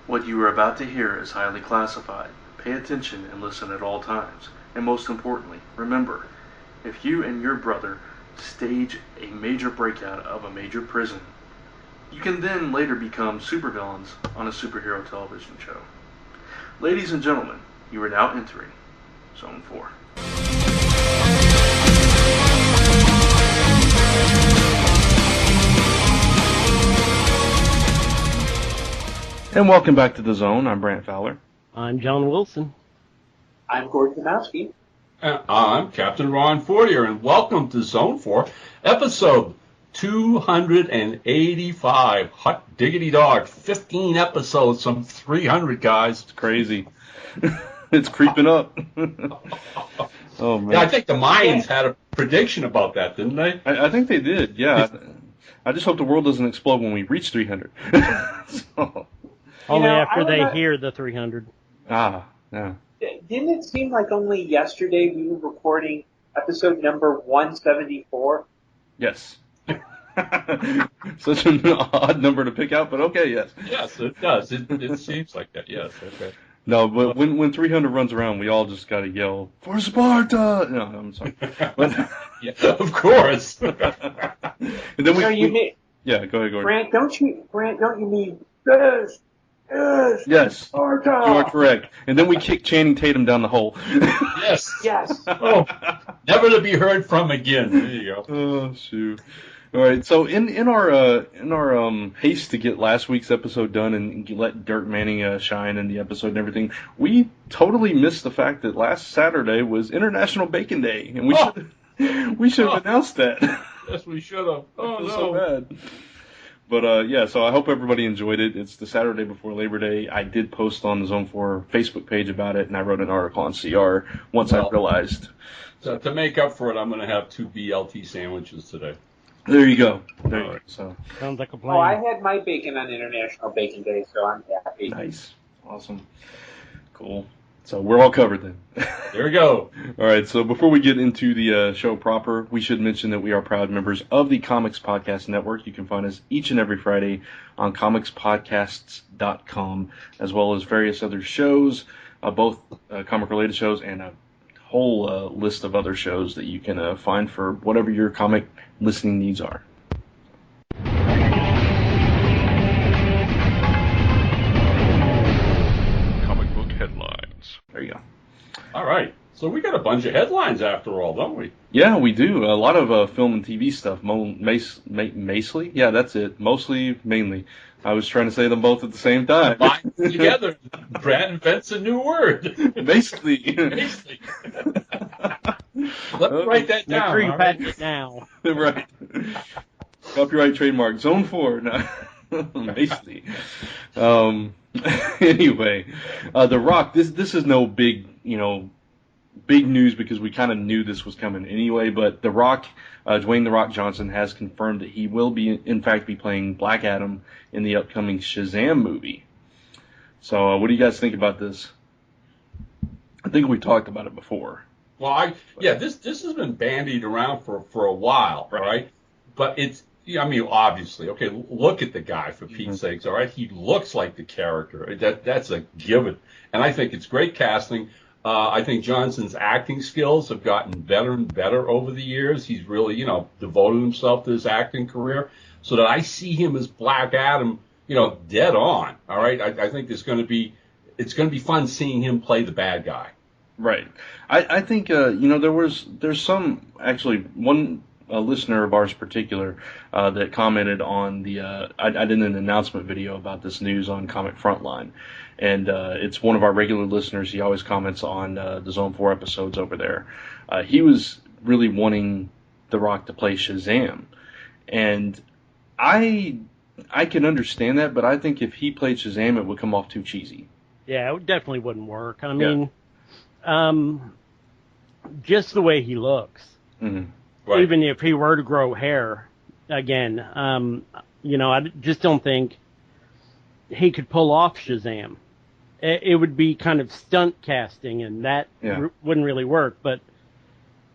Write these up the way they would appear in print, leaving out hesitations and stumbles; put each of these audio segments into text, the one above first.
What you are about to hear is highly classified. Pay attention and listen at all times. And most importantly, remember, if you and your brother stage a major breakout of a major prison, you can then later become supervillains on a superhero television show. Ladies and gentlemen, you are now entering Zone 4. And welcome back to The Zone. I'm Brant Fowler. I'm John Wilson. I'm Gordon Kamowski. And I'm Captain Ron Fortier, and welcome to Zone 4, episode 285. Hot diggity dog. 15 episodes, some 300, guys. It's crazy. It's creeping up. Oh, man. Yeah, I think the Mayans had a prediction about that, didn't they? I think they did, yeah. I just hope the world doesn't explode when we reach 300. Only after they hear the 300. Yeah. Didn't it seem like only yesterday we were recording episode number 174? Yes. Such an odd number to pick out, but okay, yes. Yes, it does. It seems like that, yes. Okay. No, but when 300 runs around, we all just got to yell, "For Sparta!" No, I'm sorry. But, yeah, of course. And then go ahead, Gordon. Brant, don't you mean this? Yes, Sparta! you are correct. And then we kick Channing Tatum down the hole. Yes. Yes. Oh, never to be heard from again. There you go. Oh, shoot. All right, so in our haste to get last week's episode done and let Dirk Manning shine in the episode and everything, we totally missed the fact that last Saturday was International Bacon Day, and we should have announced that. Yes, we should have. Oh, no. So bad. But, so I hope everybody enjoyed it. It's the Saturday before Labor Day. I did post on the Zone 4 Facebook page about it, and I wrote an article on CR once I realized. So to make up for it, I'm going to have 2 BLT sandwiches today. There you go. So sounds like a plan. Oh, I had my bacon on International Bacon Day, so I'm happy. Nice. Awesome. Cool. So we're all covered then. There we go. All right, so before we get into the show proper, we should mention that we are proud members of the Comics Podcast Network. You can find us each and every Friday on comicspodcasts.com, as well as various other shows, both comic-related shows and a whole list of other shows that you can find for whatever your comic listening needs are. Comic book headlines. There you go. All right. So we got a bunch of headlines after all, don't we? Yeah, we do. A lot of film and TV stuff. Mostly? Yeah, that's it. Mostly, mainly. I was trying to say them both at the same time. Combined together. Brad invents a new word. Basically. Basically. Let me write that down. Make sure you patent it now. Right. Copyright trademark. Zone 4. No. Basically. Anyway, The Rock. This is no big news because we kind of knew this was coming anyway. But The Rock, Dwayne The Rock Johnson, has confirmed that he will in fact be playing Black Adam in the upcoming Shazam movie. So, what do you guys think about this? I think we talked about it before. Well, this has been bandied around for a while, right? But it's, obviously, okay, look at the guy, for Pete's sakes, all right? He looks like the character. That's a given. And I think it's great casting. I think Johnson's acting skills have gotten better and better over the years. He's really, devoted himself to his acting career. So that I see him as Black Adam, dead on, all right? I think it's going to be fun seeing him play the bad guy. Right. I think, there's some, actually, one listener of ours in particular that commented on I did an announcement video about this news on Comic Frontline. And it's one of our regular listeners. He always comments on the Zone 4 episodes over there. He was really wanting The Rock to play Shazam. And I can understand that, but I think if he played Shazam, it would come off too cheesy. Yeah, it definitely wouldn't work. I mean, just the way he looks. Mm-hmm. Right. Even if he were to grow hair again, I just don't think he could pull off Shazam. It would be kind of stunt casting, and that wouldn't really work. But,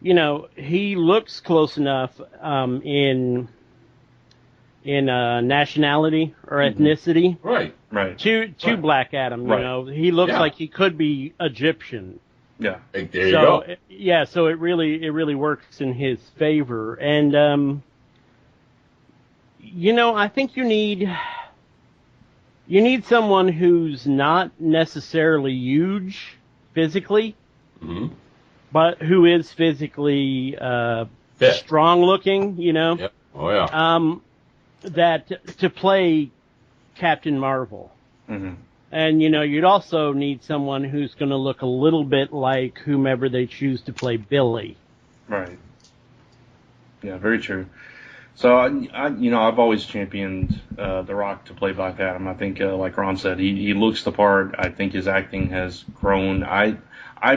he looks close enough in in nationality or ethnicity Right. to Right. Black Adam. You Right. know, he looks Yeah. like he could be Egyptian. Yeah. Hey, there you go. Yeah, so it really works in his favor. And you know, I think you need someone who's not necessarily huge physically, Mm-hmm. but who is physically Fit. strong looking, you know. Yep. Oh yeah. That to play Captain Marvel. Mm-hmm. And, you know, you'd also need someone who's going to look a little bit like whomever they choose to play Billy. Right. Yeah, very true. So, I've always championed The Rock to play Black Adam. I think, like Ron said, he looks the part. I think his acting has grown. I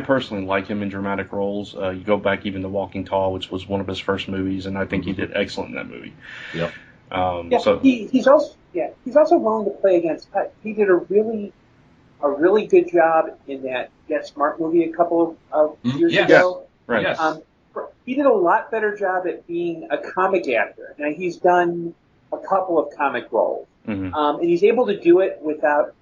personally like him in dramatic roles. You go back even to Walking Tall, which was one of his first movies, and I think he did excellent in that movie. Yep. He's also willing to play against type. He did a really good job in that Get Smart movie a couple of years Yes. ago. Right. Yes. He did a lot better job at being a comic actor. Now he's done a couple of comic roles, Mm-hmm. and he's able to do it without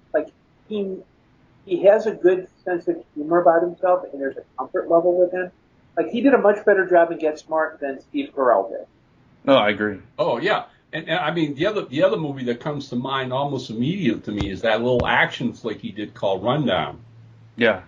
he has a good sense of humor about himself, and there's a comfort level with him. Like he did a much better job in Get Smart than Steve Carell did. No, I agree. Oh yeah. And I mean the other movie that comes to mind almost immediately to me is that little action flick he did called Rundown. Yeah.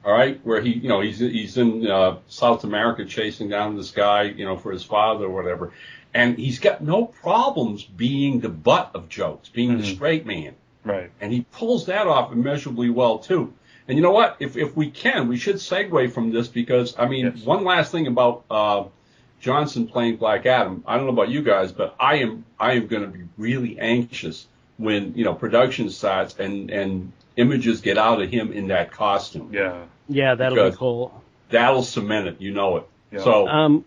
All right, where he's in South America chasing down this guy, for his father or whatever, and he's got no problems being the butt of jokes, being the straight man, Right. and he pulls that off immeasurably well too. And you know what? If we can, we should segue from this because I mean, Yes. one last thing about Johnson playing Black Adam. I don't know about you guys, but I am going to be really anxious when production starts and images get out of him in that costume. Yeah. Yeah, that'll Because be cool. That'll cement it, it. Yeah. So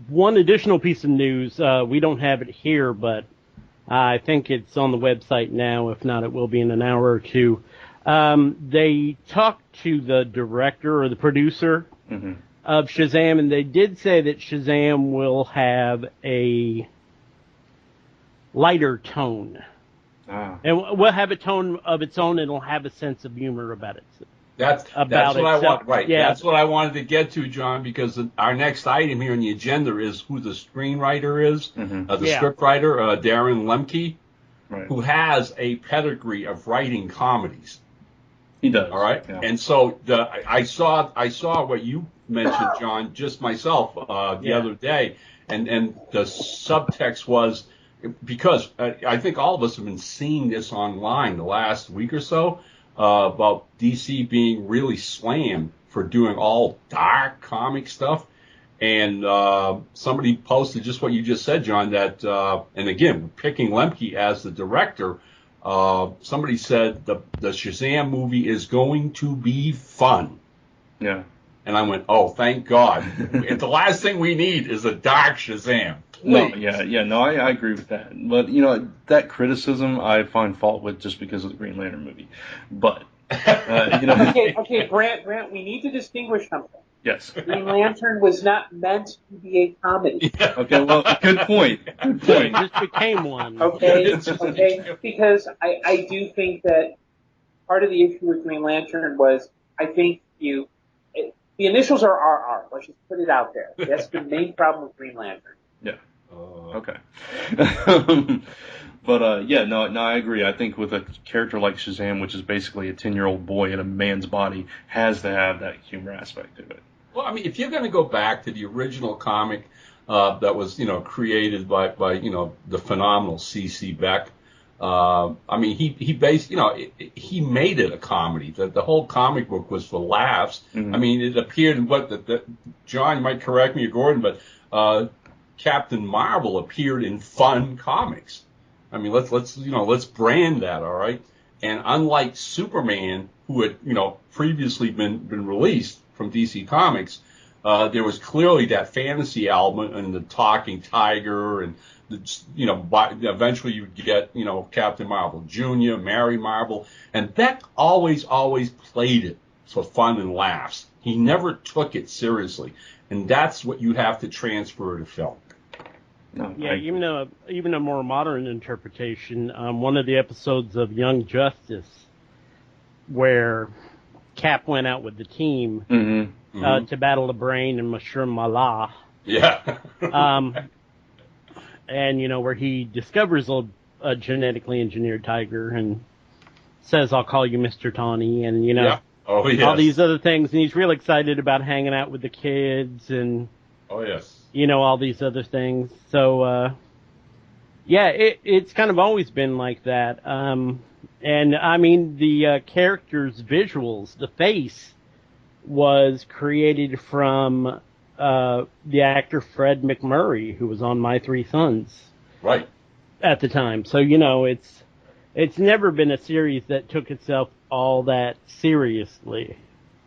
One additional piece of news, we don't have it here, but I think it's on the website now. If not, it will be in an hour or two. They talked to the director or the producer Mm-hmm. of Shazam, and they did say that Shazam will have a lighter tone. And will have a tone of its own, and it'll have a sense of humor about it. that's what itself. I want. Right. Yeah. That's what I wanted to get to, John, because our next item here on the agenda is who the screenwriter is, Mm-hmm. the Yeah. scriptwriter, Darren Lemke, Right. who has a pedigree of writing comedies. He does. All right. Yeah. And so I saw what you mentioned, John, just myself the other day, and the subtext was because I think all of us have been seeing this online the last week or so about DC being really slammed for doing all dark comic stuff. And somebody posted just what you just said, John, that, and again, picking Lemke as the director, somebody said the Shazam movie is going to be fun. Yeah. And I went, oh, thank God. The last thing we need is a dark Shazam. No, Please. no, I agree with that. But, that criticism I find fault with just because of the Green Lantern movie. But, Okay, Brant, we need to distinguish something. Yes. Green Lantern was not meant to be a comedy. Okay, well, good point. Good point. It just became one. Okay, because I do think that part of the issue with Green Lantern was I think the initials are RR. Let's just put it out there. That's the main problem with Green Lantern. Yeah. Okay. But, I agree. I think with a character like Shazam, which is basically a 10-year-old boy in a man's body, has to have that humor aspect to it. Well, I mean, if you're going to go back to the original comic that was, created by the phenomenal C.C. Beck, I mean, he based, he made it a comedy. The whole comic book was for laughs. Mm-hmm. I mean, it appeared in John, you might correct me or Gordon, but Captain Marvel appeared in fun comics. I mean, let's brand that, all right? And unlike Superman, who had, previously been released from DC Comics, there was clearly that fantasy element and the talking tiger and, eventually you get, Captain Marvel Jr., Mary Marvel, and Beck always played it for fun and laughs. He never took it seriously, and that's what you have to transfer to film. No, Yeah, even a more modern interpretation. One of the episodes of Young Justice where Cap went out with the team to battle the Brain and Mushroom Mala. Yeah. And, where he discovers a genetically engineered tiger and says, I'll call you Mr. Tawny, and, Yeah. Oh, yes. all these other things. And he's real excited about hanging out with the kids and, Oh, yes. all these other things. So, yeah, it's kind of always been like that. And, I mean, the character's visuals, the face, was created from the actor Fred McMurray, who was on My Three Sons. Right. At the time. So, it's never been a series that took itself all that seriously.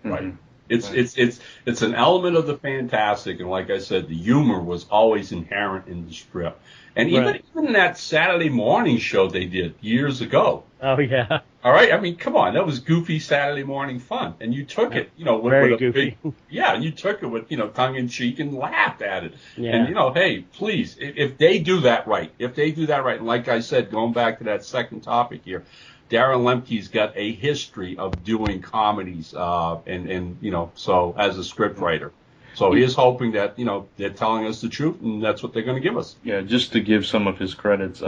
Right. It's an element of the fantastic, and like I said, the humor was always inherent in the strip. And even in that Saturday morning show they did years ago. Oh, yeah. All right, I mean, come on, that was goofy Saturday morning fun, and you took it, with a goofy. big, and you took it with, tongue in cheek and laughed at it. Yeah. And hey, please, if they do that right, and like I said, going back to that second topic here, Darren Lemke's got a history of doing comedies, and so as a script writer. So he is hoping that, they're telling us the truth, and that's what they're going to give us. Yeah, just to give some of his credits,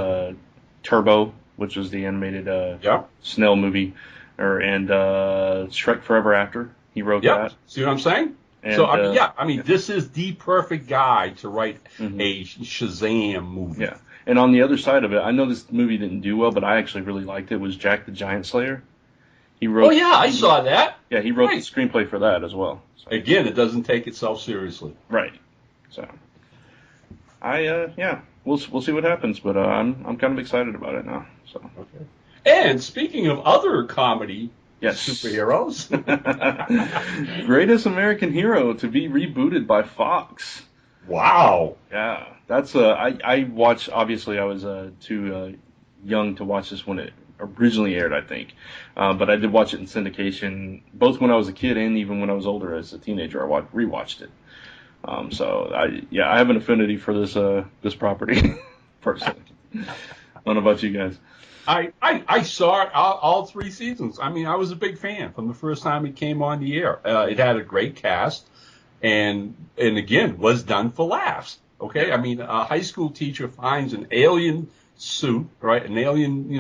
Turbo, which was the animated S.H.I.E.L.D. movie, and Shrek Forever After, he wrote that. See what I'm saying? And, so, this is the perfect guy to write a Shazam movie. Yeah. And on the other side of it, I know this movie didn't do well, but I actually really liked it, was Jack the Giant Slayer. He wrote. Oh, yeah, I saw that. Yeah, he wrote the screenplay for that as well. So. Again, it doesn't take itself seriously. Right. So, we'll see what happens, but I'm kind of excited about it now. So. Okay. And speaking of other comedy superheroes, Greatest American Hero to be rebooted by Fox. Wow. Yeah, that's I watched. Obviously, I was too young to watch this when it originally aired, I think. But I did watch it in syndication, both when I was a kid and even when I was older as a teenager. I rewatched it. So I have an affinity for this property personally. I don't know about you guys. I saw it all 3 seasons. I mean, I was a big fan from the first time it came on the air. It had a great cast, and again, was done for laughs. Okay, I mean, a high school teacher finds an alien suit, right? An alien,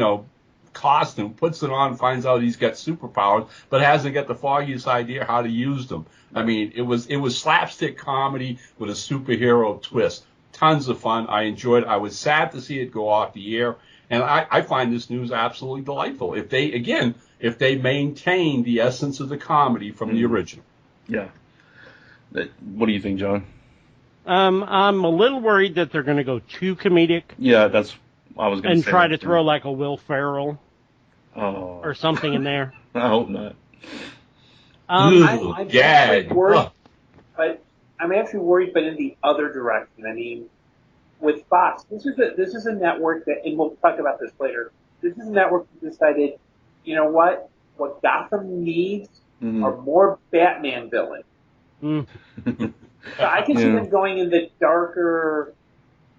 costume, puts it on, finds out he's got superpowers, but hasn't got the foggiest idea how to use them. I mean, it was slapstick comedy with a superhero twist. Tons of fun. I enjoyed it. I was sad to see it go off the air, and I find this news absolutely delightful. If they maintain the essence of the comedy from the original. Yeah. What do you think, John? I'm a little worried that they're going to go too comedic. Yeah, that's what I was going to say. And try to throw like a Will Ferrell or something in there. I hope not. I'm actually worried, but I'm actually worried, but in the other direction. I mean, with Fox, this is a network that, and we'll talk about this later. This is a network that decided, you know what Gotham needs are more Batman villains. So I can see them going in the darker.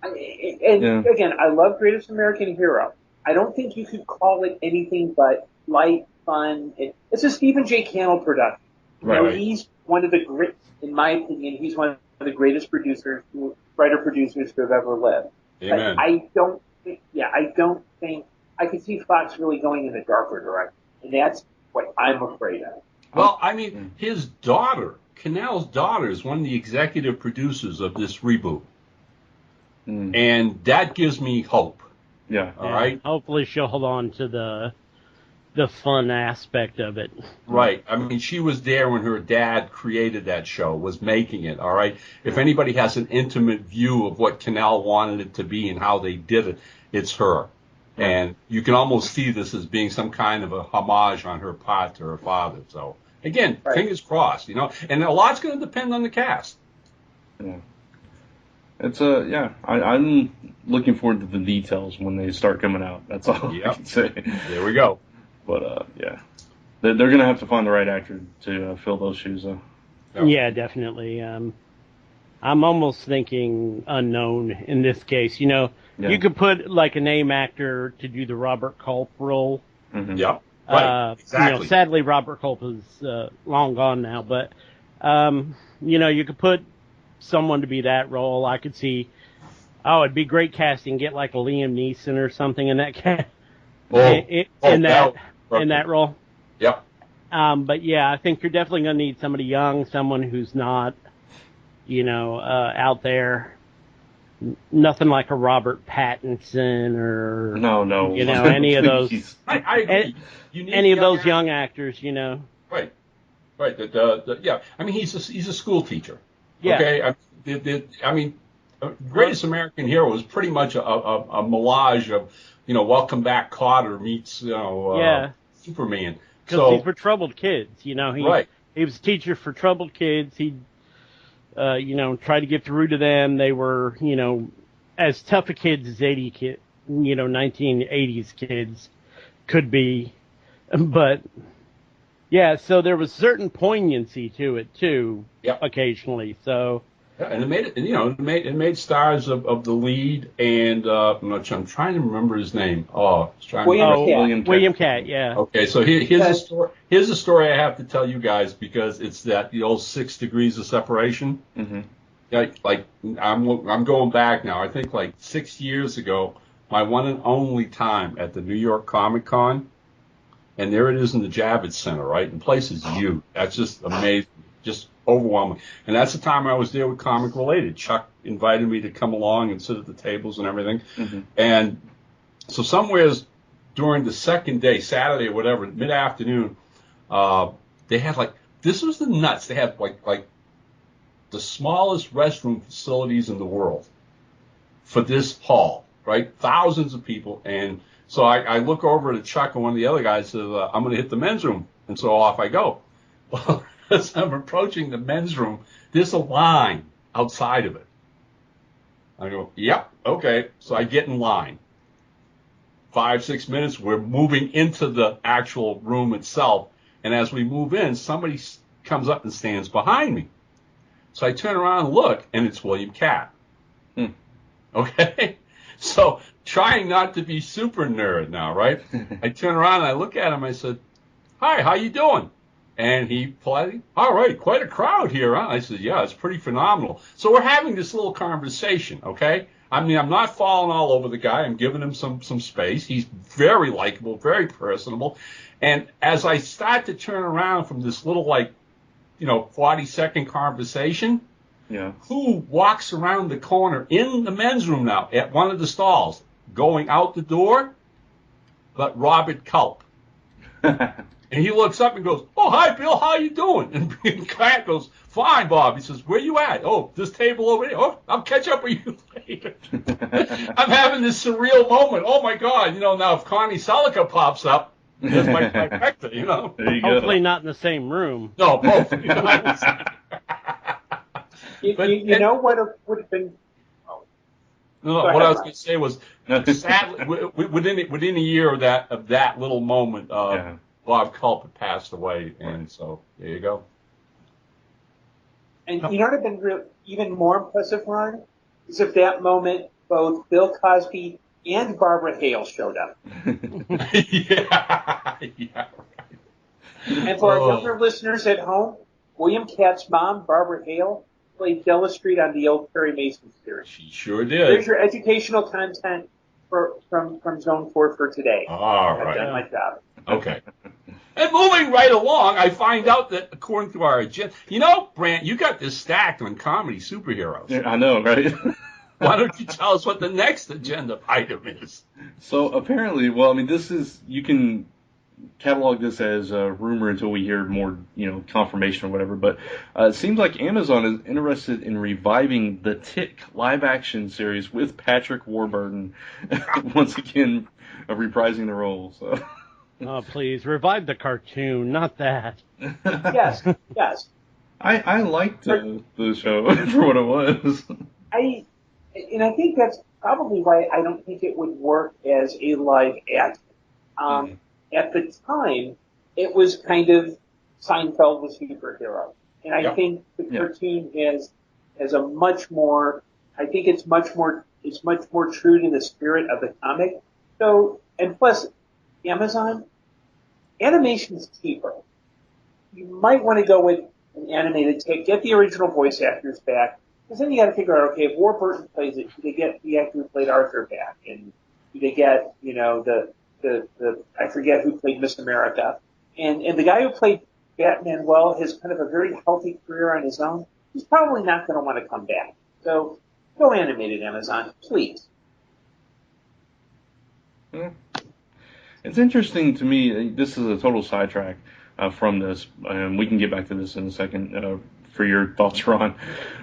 Again, I love Greatest American Hero. I don't think you could call it anything but light, fun. It's a Stephen J. Cannell production. Right. He's one of the great, in my opinion, he's one of the greatest writer-producers who have ever lived. Amen. But I don't think I could see Fox really going in the darker direction, and that's what I'm afraid of. Well, I mean, his daughter, Cannell's daughter, is one of the executive producers of this reboot. And that gives me hope. Yeah. All right. Hopefully she'll hold on to the fun aspect of it. Right. I mean, she was there when her dad created that show, was making it. All right. If anybody has an intimate view of what Cannell wanted it to be and how they did it, it's her. And you can almost see this as being some kind of a homage on her part to her father. So again, fingers crossed, and a lot's going to depend on the cast. Yeah. It's I'm looking forward to the details when they start coming out. That's all I can say. There we go. But they're going to have to find the right actor to fill those shoes. Yeah, definitely. I'm almost thinking unknown in this case. Yeah. You could put like a name actor to do the Robert Culp role. Mm-hmm. Yeah. Right. Exactly. Sadly, Robert Culp is long gone now, but you could put someone to be that role. I could see. Oh, it'd be great casting. Get like a Liam Neeson or something in that in that role. Yep. But yeah, I think you're definitely going to need somebody young, someone who's not, out there. Nothing like a Robert Pattinson or no, any of those. I agree. You need any of those young actors, Right. Yeah. I mean, he's a school teacher. Yeah. Okay. Greatest American Hero is pretty much a melange of, Welcome Back Kotter meets, Superman. Because he's for troubled kids, Right. He was a teacher for troubled kids. He, tried to get through to them. They were, as tough a kids as 1980s kids could be. But, yeah, so there was certain poignancy to it, too, occasionally. So. Yeah, and it made stars of the lead, and I'm trying to remember his name. William Catt, yeah. Okay, so here's a story. Here's a story I have to tell you guys because it's the old 6 degrees of separation. Mm-hmm. Like I'm going back now. I think like 6 years ago, my one and only time at the New York Comic Con, and there it is in the Javits Center, right? And the place is huge. That's just amazing. Just overwhelming. And that's the time I was there with Comic Related. Chuck invited me to come along and sit at the tables and everything. Mm-hmm. And so somewheres during the second day, Saturday or whatever, mid-afternoon, they had this was the nuts. They had like the smallest restroom facilities in the world for this hall, right? Thousands of people. And so I look over to Chuck and one of the other guys says, I'm going to hit the men's room. And so off I go. Well, as I'm approaching the men's room, there's a line outside of it. I go, yep, okay. So I get in line. 5-6 minutes, we're moving into the actual room itself. And as we move in, somebody comes up and stands behind me. So I turn around and look, and it's William Catt. Okay? So trying not to be super nerd now, right? I turn around and I look at him. I said, hi, how you doing? And he politely, all right, quite a crowd here, huh? I said, yeah, it's pretty phenomenal. So we're having this little conversation, okay? I mean, I'm not falling all over the guy. I'm giving him some space. He's very likable, very personable. And as I start to turn around from this little, 40-second conversation, who walks around the corner in the men's room now at one of the stalls, going out the door, but Robert Culp. And he looks up and goes, oh, hi, Bill, how you doing? And Catt goes, fine, Bob. He says, where you at? Oh, this table over there. Oh, I'll catch up with you later. I'm having this surreal moment. Oh, my God. Now if Connie Selica pops up, there's my trifecta, There you Hopefully go. not in the same room. No, both. You know what would have been... No, what I was going to say was, sadly, within a year of that little moment, Bob Culp had passed away, and so there you go. And you know what would have been even more impressive, Ron? Is if that moment both Bill Cosby and Barbara Hale showed up. Yeah, right. And for our younger listeners at home, William Catt's mom, Barbara Hale, played Della Street on the old Perry Mason series. She sure did. There's your educational content from Zone 4 for today. All right. I've done my job. Okay. And moving right along, I find out that according to our agenda, Brant, you got this stacked on comedy superheroes. Yeah, I know, right? Why don't you tell us what the next agenda item is? So apparently, you can catalog this as a rumor until we hear more, confirmation or whatever. But it seems like Amazon is interested in reviving the Tick live-action series with Patrick Warburton once again reprising the role. So. Oh, please revive the cartoon, not that. Yes. I liked the show for what it was. I think that's probably why I don't think it would work as a live action. At the time, it was kind of Seinfeld with superheroes. And I think the cartoon has a much more, I think it's much more true to the spirit of the comic. So, and plus, Amazon, animation's cheaper. You might want to go with an animated take, get the original voice actors back, because then you got to figure out, okay, if Warburton plays it, do they get the actor who played Arthur back, and do they get, the I forget who played Miss America, and the guy who played Batman has kind of a very healthy career on his own. He's probably not going to want to come back. So go animated, Amazon, please. It's interesting to me. This is a total sidetrack from this, and we can get back to this in a second for your thoughts, Ron.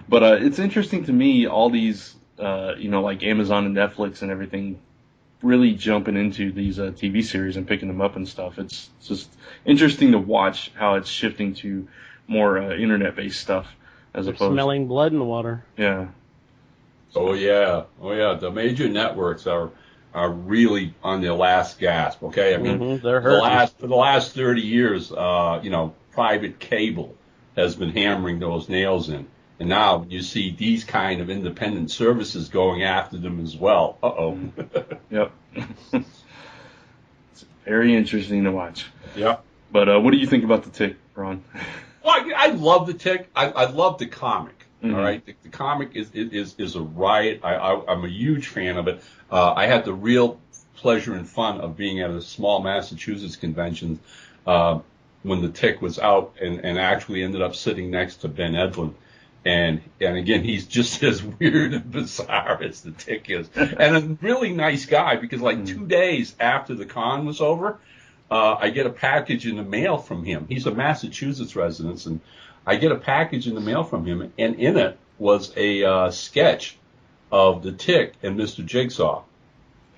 But it's interesting to me, all these, like Amazon and Netflix and everything, really jumping into these TV series and picking them up and stuff. It's just interesting to watch how it's shifting to more internet-based stuff as opposed. Smelling blood in the water. Yeah. Oh yeah. The major networks are really on their last gasp. Okay, I mean, they're hurting. for the last 30 years, private cable has been hammering those nails in, and now you see these kind of independent services going after them as well. Yep. It's very interesting to watch. Yeah. But what do you think about the Tick, Ron? Well, I love the Tick. I love the comic. Mm-hmm. All right, the comic is a riot. I'm a huge fan of it. I had the real pleasure and fun of being at a small Massachusetts convention when the Tick was out, and actually ended up sitting next to Ben Edlund. And again, he's just as weird and bizarre as the Tick is, and a really nice guy, because 2 days after the con was over, I get a package in the mail from him. He's a Massachusetts resident, and I get a package in the mail from him, and in it was a sketch of the Tick and Mr. Jigsaw.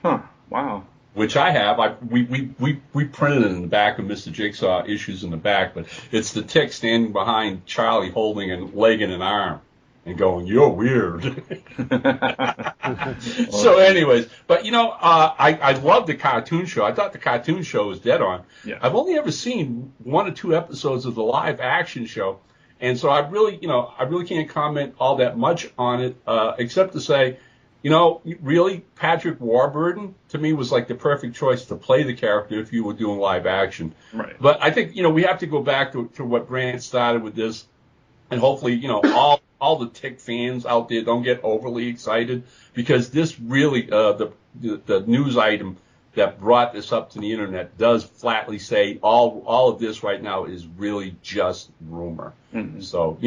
Huh. Wow. Which I have. We printed it in the back of Mr. Jigsaw issues in the back, but it's the Tick standing behind Charlie holding a leg and an arm and going, "You're weird." So anyways, but I love the cartoon show. I thought the cartoon show was dead on. Yeah. I've only ever seen 1 or 2 episodes of the live action show, and so I really can't comment all that much on it, except to say, really, Patrick Warburton, to me, was the perfect choice to play the character if you were doing live action. Right. But I think, we have to go back to what Grant started with this, and hopefully, all the Tick fans out there don't get overly excited, because this really, the news item that brought this up to the internet does flatly say all of this right now is really just rumor. Mm-hmm. So,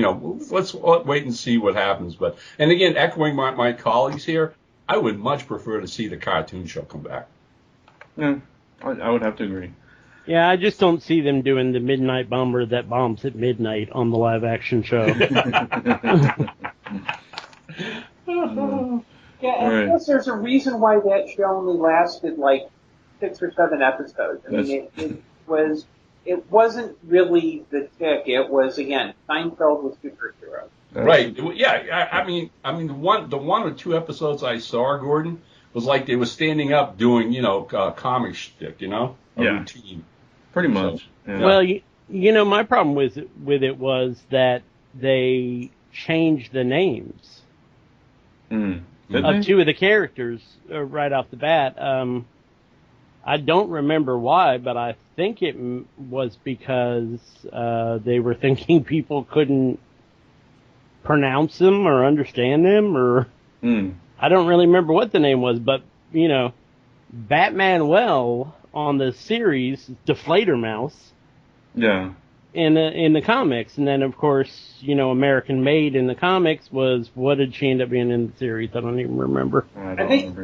let's wait and see what happens. And again, echoing my colleagues here, I would much prefer to see the cartoon show come back. Yeah, I would have to agree. Yeah, I just don't see them doing the midnight bomber that bombs at midnight on the live action show. Yeah, and plus there's a reason why that show only lasted 6 or 7 episodes. I mean, it wasn't really the Tick. It was, again, Seinfeld with superheroes. Right. Yeah. I mean, the 1 or 2 episodes I saw, Gordon, was they were standing up doing, comic shtick, a routine. Pretty much. So, yeah. Well, my problem with it was that they changed the names of 2 of the characters right off the bat. I don't remember why, but I think it was because they were thinking people couldn't pronounce them or understand them, or I don't really remember what the name was, but Batman on the series, Deflator Mouse. Yeah. In the comics, and then of course, American Made in the comics was, what did she end up being in the series? I don't even remember. I think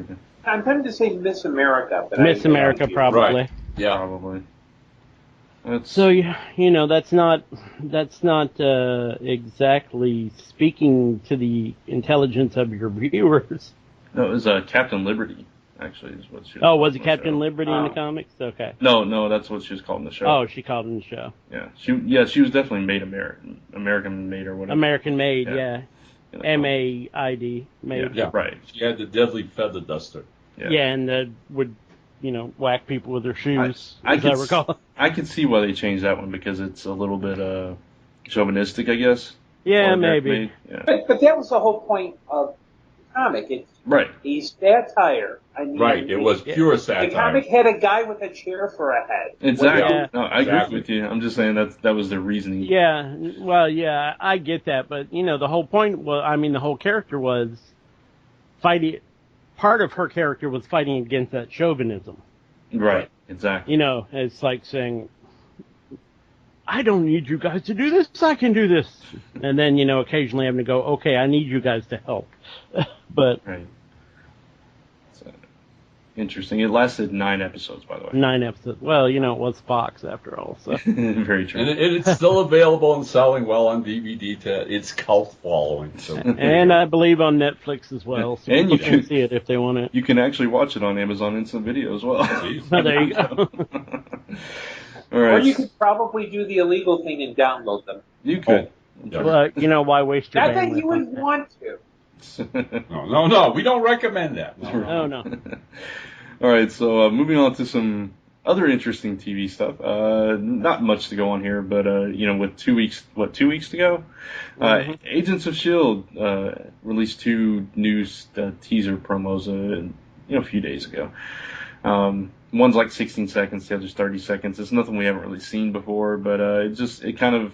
I'm tempted to say Miss America, but Miss America probably. Right. Yeah, probably. So that's not exactly speaking to the intelligence of your viewers. No, it was Captain Liberty. Actually, is what she was. Oh, was it Captain Liberty in the comics? Okay. No, that's what she was called in the show. Oh, she called in the show. Yeah, she was definitely made American made or whatever. American Made, yeah. MAID, made. Yeah, right. She had the deadly feather duster. Yeah, and would whack people with her shoes. I recall. I could see why they changed that one, because it's a little bit chauvinistic, I guess. Yeah, Or maybe. made. Yeah. But that was the whole point of the comic. It's Right. a satire. I mean, Right. It was pure the satire. comic had a guy with a chair for a head. Exactly. Yeah. No, I agree with you. I'm just saying that was the reasoning. Yeah, well, yeah, I get that, but the whole point was, the whole character was fighting. Part of her character was fighting against that chauvinism. Right. Exactly. It's like saying, I don't need you guys to do this, I can do this. And then, occasionally having to go, okay, I need you guys to help. But Right. So, interesting. It lasted 9 episodes, by the way. 9 episodes. Well, it was Fox after all. So Very true. And it's still available and selling well on DVD to its cult following. So. And I believe on Netflix as well. So And people you can can- see it if they want it. You can actually watch it on Amazon Instant Video as well. Oh, there you go. All Or right. you could probably do the illegal thing and download them. You could. Yeah. But, why waste your Not that bandwidth you would on that? want to. No, we don't recommend that. No. Oh, no. All right, so moving on to some other interesting TV stuff. Not much to go on here, but with 2 weeks to go, Agents of S.H.I.E.L.D. Released 2 new teaser promos a few days ago. One's like 16 seconds, the other's 30 seconds. It's nothing we haven't really seen before, but it kind of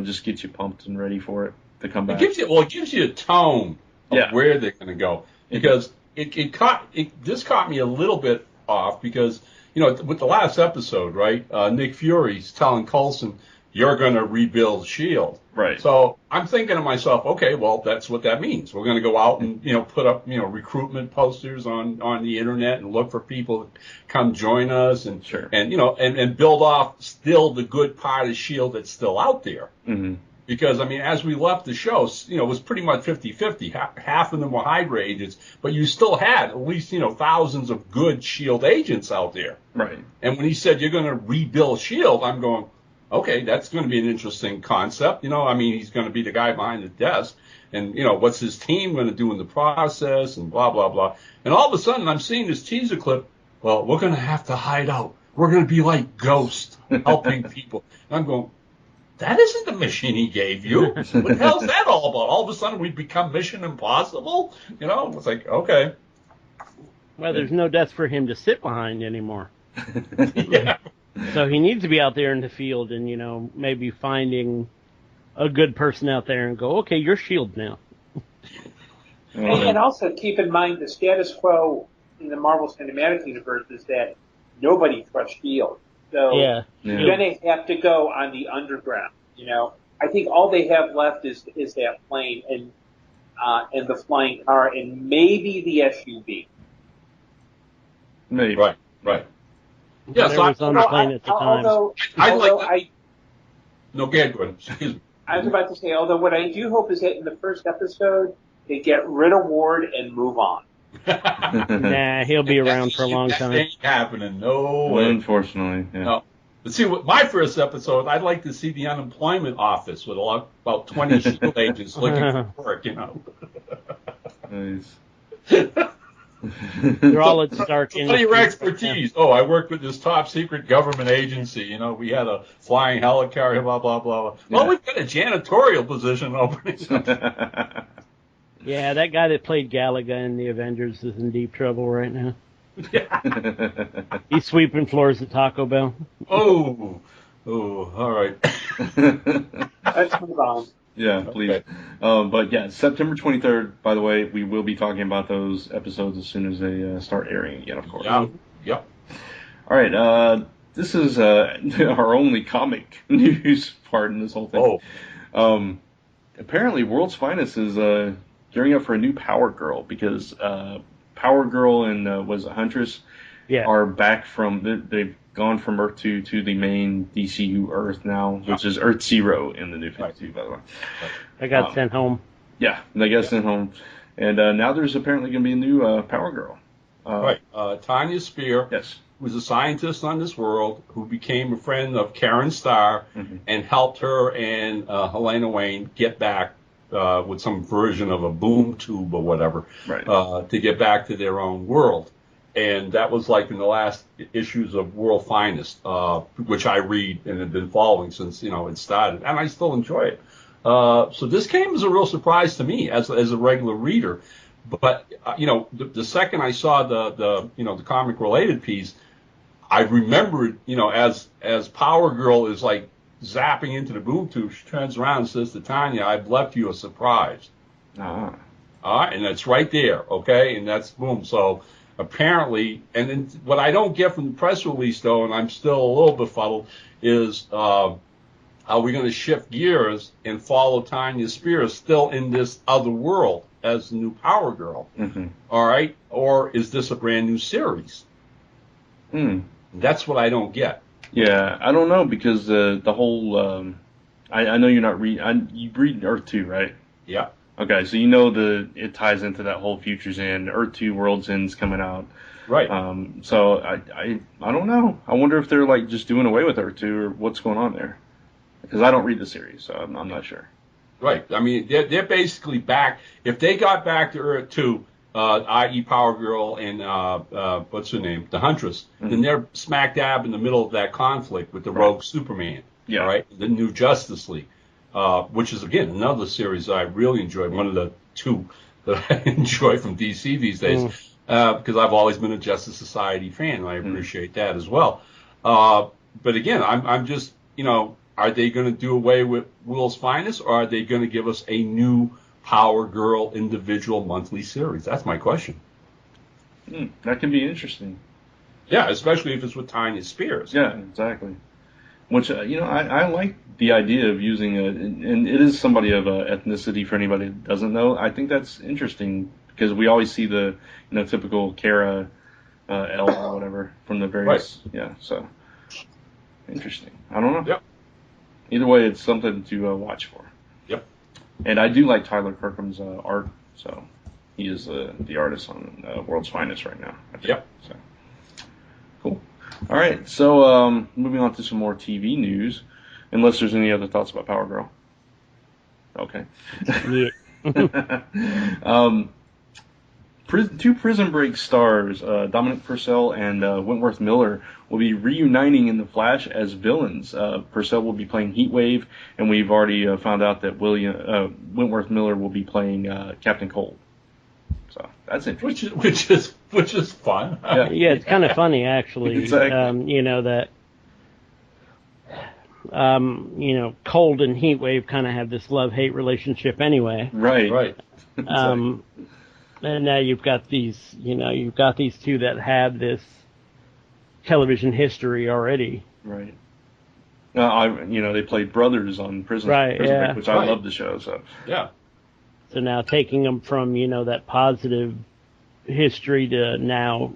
just gets you pumped and ready for it to come back. It gives you a tone of where they're going to go, because this caught me a little bit off, because with the last episode, right, Nick Fury's telling Coulson, you're going to rebuild S.H.I.E.L.D. Right. So I'm thinking to myself, okay, well, that's what that means. We're going to go out and put up recruitment posters on the internet and look for people to come join us, and Sure. and build off still the good part of S.H.I.E.L.D. that's still out there. Mm-hmm. Because, as we left the show, it was pretty much 50-50. Half of them were Hydra agents, but you still had at least, thousands of good S.H.I.E.L.D. agents out there. Right. And when he said you're going to rebuild S.H.I.E.L.D., I'm going, okay, that's going to be an interesting concept. He's going to be the guy behind the desk. And, what's his team going to do in the process, and blah, blah, blah. And all of a sudden, I'm seeing this teaser clip. Well, we're going to have to hide out. We're going to be like Ghost, helping people. And I'm going, that isn't the mission he gave you. What the hell's that all about? All of a sudden, we've become Mission Impossible? It's like, okay. Well, there's no desk for him to sit behind anymore. Yeah. So he needs to be out there in the field and, maybe finding a good person out there and go, okay, you're S.H.I.E.L.D. now. And also keep in mind the status quo in the Marvel Cinematic Universe is that nobody trusts S.H.I.E.L.D. So Yeah. you're going to have to go on the underground. I think all they have left is that plane and the flying car and maybe the SUV. Maybe. Right. Yeah, Whatever was on the plane at the time. Although No, go ahead. Excuse me. I was about to say, although what I do hope is that in the first episode they get rid of Ward and move on. Nah, he'll be around for a long That time. ain't happening. No way. Unfortunately. Yeah. No. But see, with my first episode, I'd like to see the unemployment office with about 20 S.H.I.E.L.D. agents looking for work, Nice. They're all at Stark What are your expertise? Oh, I worked with this top secret government agency. We had a flying helicarrier, blah, blah, blah. Well, we've got a janitorial position opening. Yeah, that guy that played Galaga in the Avengers is in deep trouble right now. He's sweeping floors at Taco Bell. Oh, all right. Let's move on. Yeah, please. Okay. But yeah, September 23rd, by the way, we will be talking about those episodes as soon as they start airing again, of course. Yep. All right, this is our only comic news part in this whole thing. Oh. Apparently, World's Finest is gearing up for a new Power Girl, because Power Girl and was it Huntress are back from they've gone from Earth 2 to the main DCU Earth now, which is Earth 0 in the New 52, by the way. I got sent home. Yeah, they got sent home. And now there's apparently going to be a new Power Girl. Right. Tanya Spear Yes. was a scientist on this world who became a friend of Karen Starr and helped her and Helena Wayne get back with some version of a boom tube or whatever to get back to their own world. And that was like in the last issues of World Finest, which I read and have been following since, it started. And I still enjoy it. So this came as a real surprise to me as a regular reader. But the second I saw the comic related piece, I remembered, as Power Girl is like zapping into the boom tube, she turns around and says to Tanya, "I've left you a surprise." Ah. All right, and that's right there, okay? And that's boom. So apparently, and then what I don't get from the press release, though, and I'm still a little befuddled, is are we going to shift gears and follow Tanya Spears still in this other world as the new Power Girl? Mm-hmm. All right? Or is this a brand new series? That's what I don't get. Yeah, I don't know, because the whole I know you're not you read Earth 2, right? Yeah. Okay, so it ties into that whole Future's End. Earth 2 World's End's coming out. Right. So I don't know. I wonder if they're like just doing away with Earth 2 or what's going on there. Because I don't read the series, so I'm not sure. Right. I mean, they're basically back. If they got back to Earth 2, i.e. Power Girl and what's her name, the Huntress, then they're smack dab in the middle of that conflict with the Rogue Superman. Yeah. All right. The new Justice League, which is again another series I really enjoyed. One of the two that I enjoy from DC these days, because I've always been a Justice Society fan, and I appreciate that as well. But again, I'm just are they going to do away with World's Finest, or are they going to give us a new Power Girl individual monthly series? That's my question. That can be interesting. Yeah, especially if it's with Tanya Spears. Yeah, exactly. Which, I like the idea of using and it is somebody of ethnicity for anybody that doesn't know. I think that's interesting because we always see the, typical Kara, L or whatever from the various, so interesting. I don't know. Yep. Either way, it's something to watch for. Yep. And I do like Tyler Kirkham's art, so he is the artist on World's Finest right now. Yep. So cool. All right, so moving on to some more TV news, unless there's any other thoughts about Power Girl. Okay. Yeah. Two Prison Break stars, Dominic Purcell and Wentworth Miller, will be reuniting in The Flash as villains. Purcell will be playing Heatwave, and we've already found out that Wentworth Miller will be playing Captain Cold. So that's interesting. Which is fun. Yeah, it's kind of funny actually. Exactly. Cold and Heatwave kind of have this love-hate relationship anyway. Right. And now you've got these two that have this television history already. Right. They played brothers on Prison Break, which I love the show. So yeah. So now taking them from that positive history to now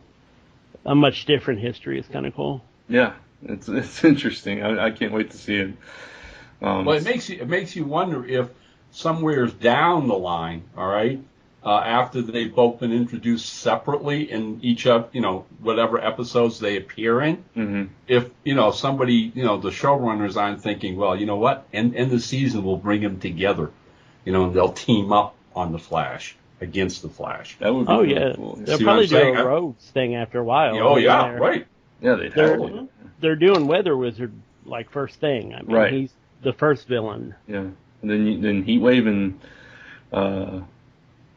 a much different history is kind of cool. Yeah, it's interesting. I can't wait to see it. Well, it makes you wonder if somewhere down the line, all right. After they've both been introduced separately in each of, whatever episodes they appear in, if, somebody, the showrunners aren't thinking, well, you know what, end the season, we'll bring them together, and they'll team up on the Flash, against the Flash. That would be really cool. They'll probably do a Rogues thing after a while. Oh, yeah, right. Yeah, they'd have to. They're doing Weather Wizard, like, first thing. I mean, he's the first villain. Yeah. And then Heatwave and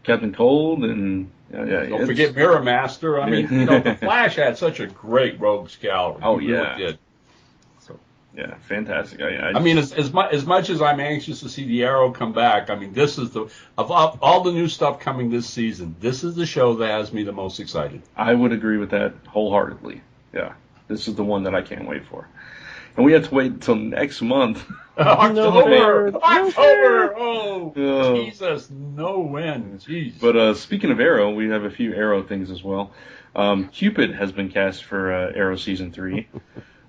Captain Cold and don't forget Mirror Master. I mean, the Flash had such a great rogues gallery. Oh, he really did. So yeah, fantastic. I mean, as much as I'm anxious to see the Arrow come back, I mean, this is of all the new stuff coming this season, this is the show that has me the most excited. I would agree with that wholeheartedly. Yeah, this is the one that I can't wait for. And we have to wait until next month. October! Oh, Jesus, no win. Jeez. But speaking of Arrow, we have a few Arrow things as well. Cupid has been cast for Arrow Season 3.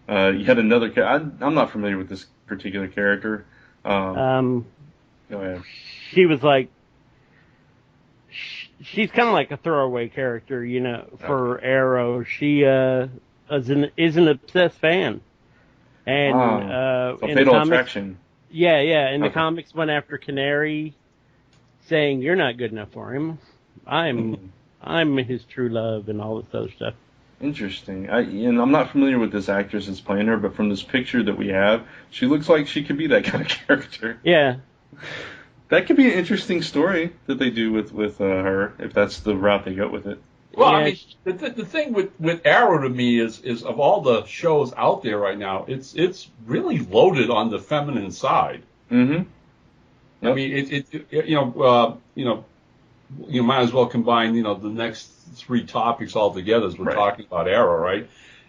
Yet another I'm not familiar with this particular character. Go ahead. She was like... She's kind of like a throwaway character, for Arrow. She is an obsessed fan. And in Fatal the comics, Attraction. Yeah. In the comics, went after Canary, saying you're not good enough for him. I'm his true love and all this other stuff. Interesting. I'm not familiar with this actress that's playing her, but from this picture that we have, she looks like she could be that kind of character. Yeah. That could be an interesting story that they do with her, if that's the route they go with it. Well, Yeah, I mean, the thing with Arrow to me is of all the shows out there right now, it's really loaded on the feminine side. Mm-hmm. I mean, you might as well combine, the next three topics all together as we're Right. talking about Arrow, right?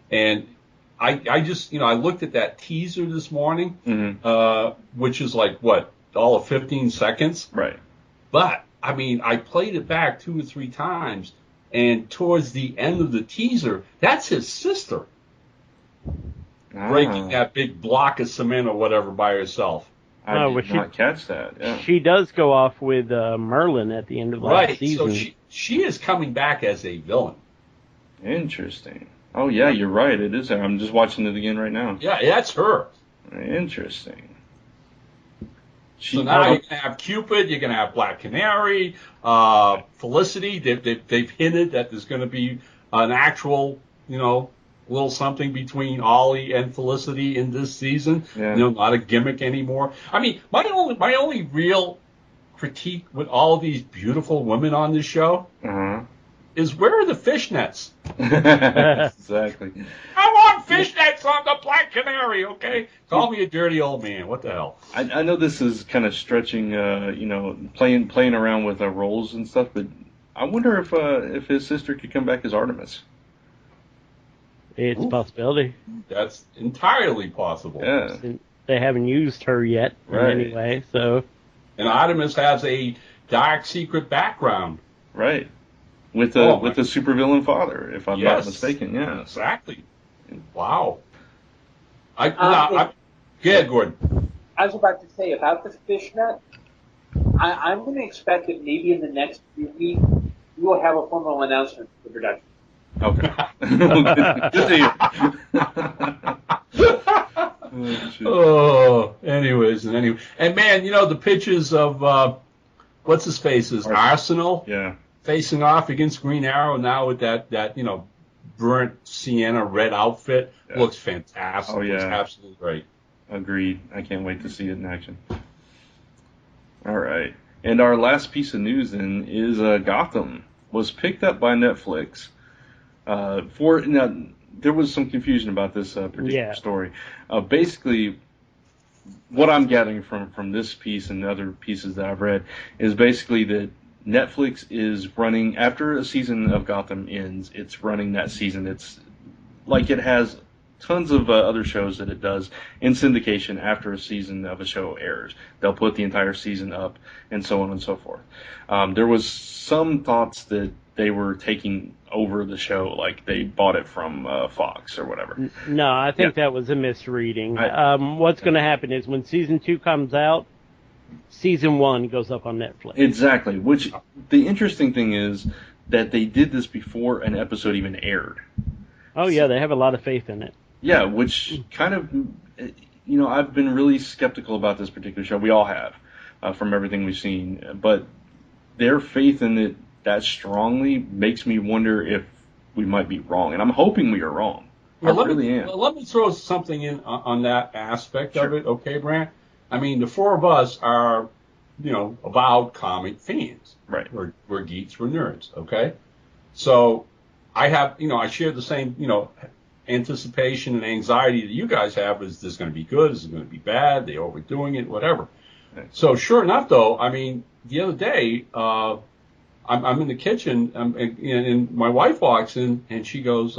And I just, I looked at that teaser this morning, which is like, what, all of 15 seconds? Right. But, I mean, I played it back 2 or 3 times, and towards the end of the teaser, that's his sister breaking that big block of cement or whatever by herself. I did not catch that. Yeah. She does go off with Merlin at the end of last season. So she is coming back as a villain. Interesting. Oh, yeah, you're right. It is her. I'm just watching it again right now. Yeah, that's her. Interesting. So now you're going to have Cupid, you're going to have Black Canary, Felicity. They've hinted that there's going to be an actual, little something between Ollie and Felicity in this season. Yeah. Not a gimmick anymore. I mean, my only real critique with all of these beautiful women on this show is, where are the fishnets? Exactly. I want fishnets on the Black Canary, okay? Call me a dirty old man. What the hell? I know this is kind of stretching, playing around with roles and stuff, but I wonder if his sister could come back as Artemis. It's a possibility. That's entirely possible. Yeah. They haven't used her yet in any way, so. And Artemis has a dark secret background. Right. With a supervillain father, if I'm not mistaken. Yeah. Exactly. Wow. Go ahead, Gordon. I was about to say about the fishnet. I'm going to expect that maybe in the next few weeks we will have a formal announcement for production. Okay. Good to hear. Anyways, and man, the pictures of what's his face is Arsenal. Yeah. Facing off against Green Arrow now with that burnt sienna red outfit looks fantastic. Oh yeah, looks absolutely great. Agreed. I can't wait to see it in action. All right, and our last piece of news then is Gotham was picked up by Netflix. There was some confusion about this particular story. Basically, what I'm gathering from this piece and other pieces that I've read is basically that Netflix is running, after a season of Gotham ends, it's running that season. It's like it has tons of other shows that it does in syndication after a season of a show airs. They'll put the entire season up and so on and so forth. There was some thoughts that they were taking over the show, like they bought it from Fox or whatever. No, I think that was a misreading. What's going to happen is when season 2 comes out, season 1 goes up on Netflix. Exactly. Which the interesting thing is that they did this before an episode even aired. Oh yeah, they have a lot of faith in it. Yeah, which kind of, I've been really skeptical about this particular show. We all have, from everything we've seen. But their faith in it that strongly makes me wonder if we might be wrong. And I'm hoping we are wrong. Well, I really am. Let me throw something in on that aspect of it, okay, Brant? I mean, the four of us are, avowed comic fans. Right. We're geeks, we're nerds, okay? So I have, I share the same, anticipation and anxiety that you guys have. Is this going to be good? Is it going to be bad? They overdoing it? Whatever. Right. So sure enough, though, I mean, the other day, I'm in the kitchen, and my wife walks in, and she goes,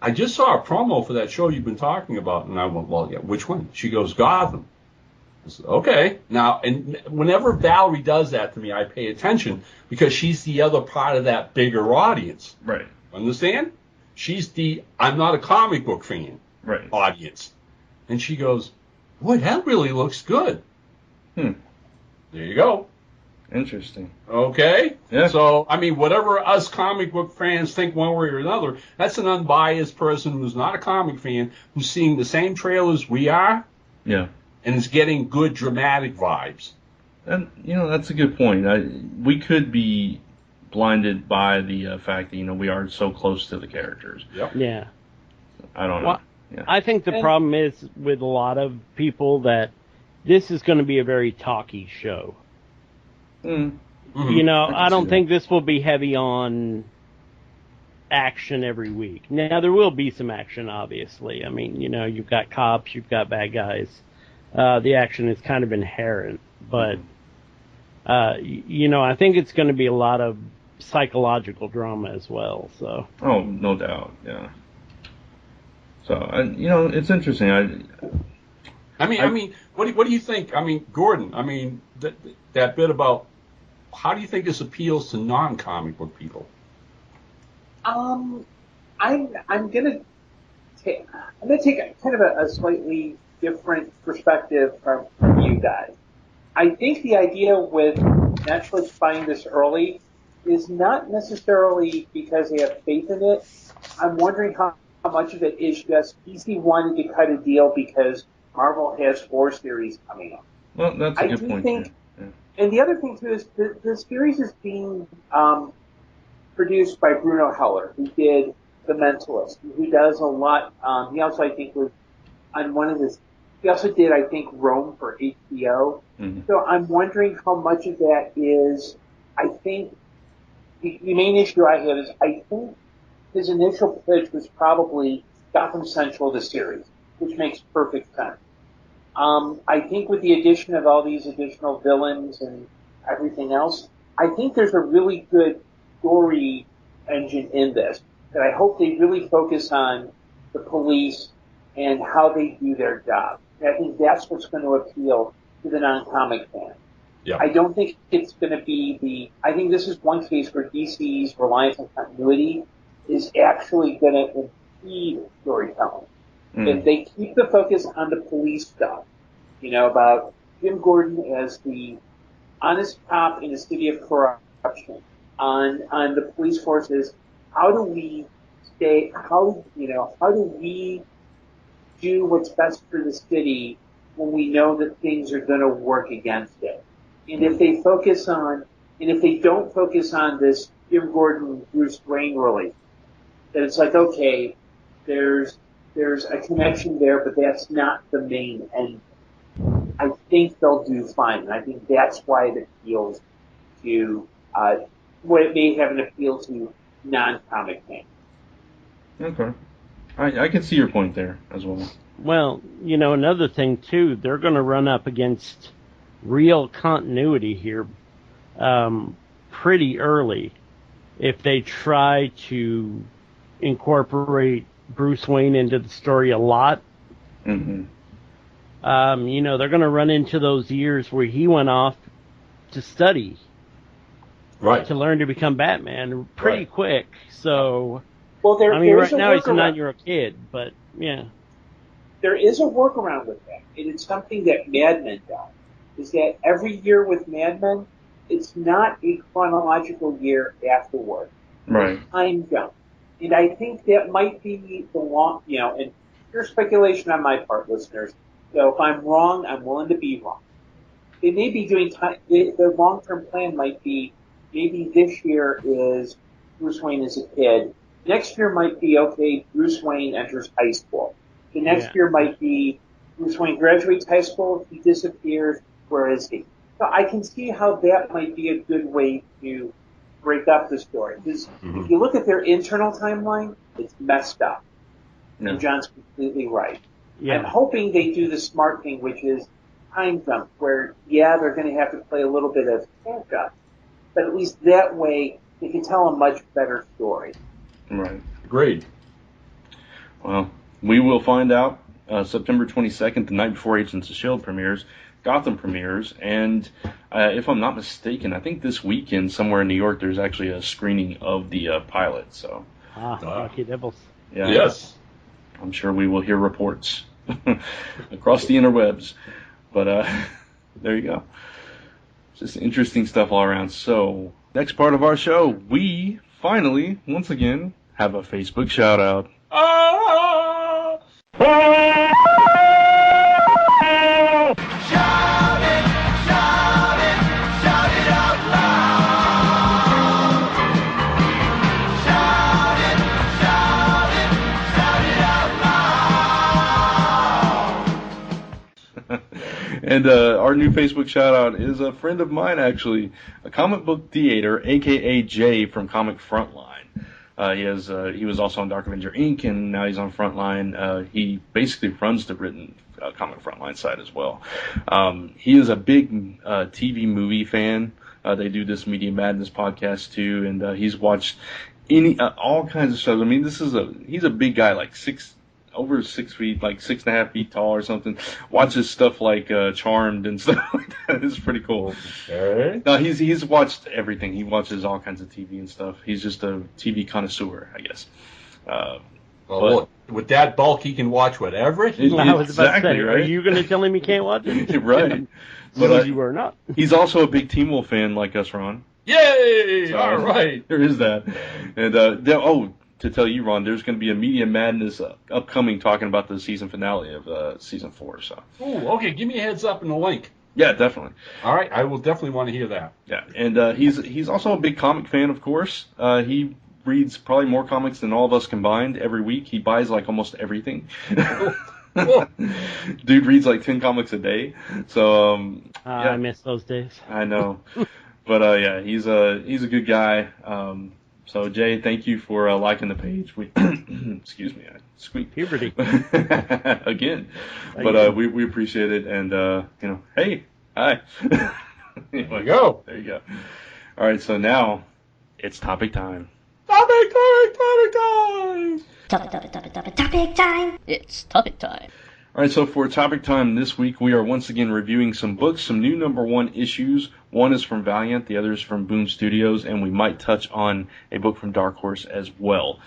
I just saw a promo for that show you've been talking about. And I went, well, yeah, which one? She goes, Gotham. I said, okay. Now, and whenever Valerie does that to me, I pay attention because she's the other part of that bigger audience. Right. Understand? She's the I'm not a comic book fan audience. And she goes, boy, that really looks good. There you go. Interesting. Okay? Yeah. So, I mean, whatever us comic book fans think one way or another, that's an unbiased person who's not a comic fan, who's seeing the same trailers we are. Yeah. And is getting good dramatic vibes. And, that's a good point. We could be blinded by the fact that, we are so close to the characters. Yep. Yeah. I don't know. Yeah. I think the problem is with a lot of people that this is going to be a very talky show. Mm-hmm. You know, I don't that. think this will be heavy on action every week. Now, there will be some action, obviously. I mean, you know, you've got cops, you've got bad guys. The action is kind of inherent, but, you know, I think it's going to be a lot of psychological drama as well, so. Oh, no doubt, yeah. So, you know, it's interesting. I mean, what do you think? I mean, Gordon, I mean, that bit about how do you think this appeals to non-comic book people? I'm gonna take kind of a slightly different perspective from you guys. I think the idea with Netflix buying this early is not necessarily because they have faith in it. I'm wondering how much of it is just DC wanted to cut a deal because Marvel has 4 series coming up. Well, that's a good point. Think, and the other thing too is the series is being produced by Bruno Heller, who did The Mentalist, who does a lot. He also, I think, was on one of his. He also did, I think, Rome for HBO. Mm-hmm. So I'm wondering how much of that is. I think the main issue I have is I think his initial pitch was probably Gotham Central, the series, which makes perfect sense. I think with the addition of all these additional villains and everything else, I think there's a really good story engine in this that I hope they really focus on the police and how they do their job. And I think that's what's going to appeal to the non-comic fan. Yeah. I don't think it's going to be I think this is one case where DC's reliance on continuity is actually going to impede storytelling. If they keep the focus on the police stuff, you know, about Jim Gordon as the honest cop in a city of corruption, on the police forces, how do we do what's best for the city when we know that things are going to work against it? And if they don't focus on this Jim Gordon Bruce Wayne relationship, then it's like, okay, there's a connection there, but that's not the main end. I think they'll do fine, and I think that's why it appeals to what it may have an appeal to non-comic fans. Okay. I can see your point there as well. Well, you know, another thing, too, they're going to run up against real continuity here pretty early if they try to incorporate Bruce Wayne into the story a lot. Mm-hmm. You know, they're going to run into those years where he went off to study. Right. To learn to become Batman pretty quick. So, well, I mean, right now he's a 9-year-old kid, but, yeah. There is a workaround with that, and it's something that Mad Men does, is that every year with Mad Men, it's not a chronological year afterward. Right. Time jump. And I think that might be the long, you know, and pure speculation on my part, listeners. So if I'm wrong, I'm willing to be wrong. They may be doing time, their long-term plan might be, maybe this year is Bruce Wayne as a kid. Next year might be, okay, Bruce Wayne enters high school. The next year might be Bruce Wayne graduates high school, he disappears, where is he? So I can see how that might be a good way to break up the story. Because if you look at their internal timeline, it's messed up. No. And John's completely right. Yeah. I'm hoping they do the smart thing, which is time jump, where, they're going to have to play a little bit of catch up. But at least that way, they can tell a much better story. Right. Agreed. Well, we will find out September 22nd, the night before Agents of S.H.I.E.L.D. premieres. Gotham premieres, and if I'm not mistaken, I think this weekend somewhere in New York there's actually a screening of the pilot. So, lucky devils. Yeah, yes, I'm sure we will hear reports across the interwebs. But there you go. Just interesting stuff all around. So, next part of our show, we finally, once again, have a Facebook shout out. And our new Facebook shout out is a friend of mine, actually, a comic book theater, aka Jay from Comic Frontline. He was also on Dark Avenger Inc. and now he's on Frontline. He basically runs the written Comic Frontline side as well. He is a big TV movie fan. They do this Media Madness podcast too, and he's watched all kinds of shows. I mean, he's a big guy, like over 6 feet, like 6.5 feet tall or something. Watches stuff like Charmed and stuff like that. It's pretty cool. Okay. No, he's watched everything. He watches all kinds of TV and stuff. He's just a TV connoisseur, I guess. Look, with that bulk, he can watch whatever he I was about to exactly say, right. Are you going to tell him he can't watch it? Right. But But you are not. he's also a big Teen Wolf fan like us, Ron. Yay! So, All right. There is that. And to tell you, Ron, there's going to be a Media Madness upcoming talking about the season finale of season 4. So. Ooh, okay. Give me a heads up and a link. Yeah, definitely. All right, I will definitely want to hear that. Yeah, and he's also a big comic fan, of course. He reads probably more comics than all of us combined every week. He buys like almost everything. Dude reads like 10 comics a day. So yeah. I miss those days. I know. But yeah, he's a good guy. So Jay, thank you for liking the page. Excuse me, I squeaked. Puberty. Again. But we appreciate it, and hey, hi. Anyway, There you go. There you go. All right, so now it's topic time. Topic time! It's topic time. All right, so for topic time this week, we are once again reviewing some books, some new #1 issues. One is from Valiant, the other is from Boom Studios, and we might touch on a book from Dark Horse as well.